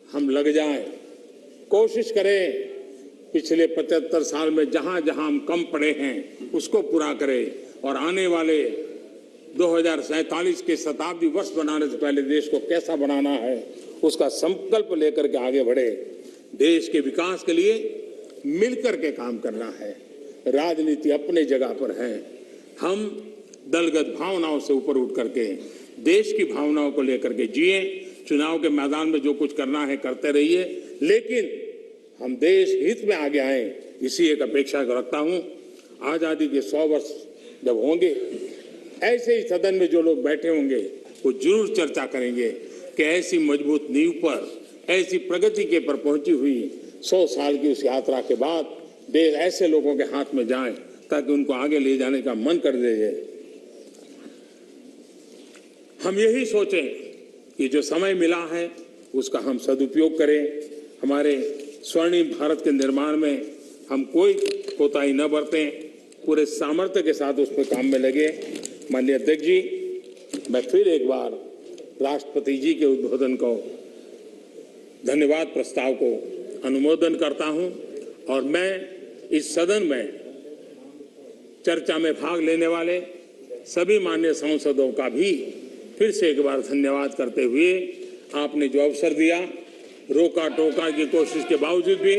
हम लग जाएं, कोशिश करें पिछले 75 साल में जहां जहां हम कम पड़े हैं उसको पूरा करें और आने वाले 2047 के शताब्दी वर्ष बनाने से पहले देश को कैसा बनाना है उसका संकल्प लेकर के आगे बढ़े। देश के विकास के लिए मिलकर के काम करना है। राजनीति अपने जगह पर है, हम दलगत भावनाओं से ऊपर उठ करके देश की भावनाओं को लेकर के जिए। चुनाव के मैदान में जो कुछ करना है करते रहिए, लेकिन हम देश हित में आगे आए, इसी एक अपेक्षा को रखता हूं। आजादी के 100 वर्ष जब होंगे, ऐसे ही सदन में जो लोग बैठे होंगे वो जरूर चर्चा करेंगे कि ऐसी मजबूत नींव पर, ऐसी प्रगति के पर पहुंची हुई 100 साल की उस यात्रा के बाद देश ऐसे लोगों के हाथ में जाए ताकि उनको आगे ले जाने का मन कर दे। हम यही सोचें कि जो समय मिला है उसका हम सदुपयोग करें। हमारे स्वर्णिम भारत के निर्माण में हम कोई कोताही न बरतें, पूरे सामर्थ्य के साथ उस पर काम में लगे। माननीय अध्यक्ष जी, मैं फिर एक बार राष्ट्रपति जी के उद्बोधन को, धन्यवाद प्रस्ताव को अनुमोदन करता हूं और मैं इस सदन में चर्चा में भाग लेने वाले सभी माननीय सांसदों का भी फिर से एक बार धन्यवाद करते हुए आपने जो अवसर दिया, रोका टोका की कोशिश के बावजूद भी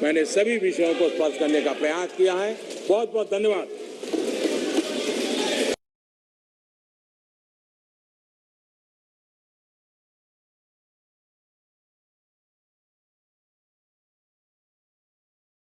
मैंने सभी विषयों को स्पर्श करने का प्रयास किया है। बहुत बहुत धन्यवाद।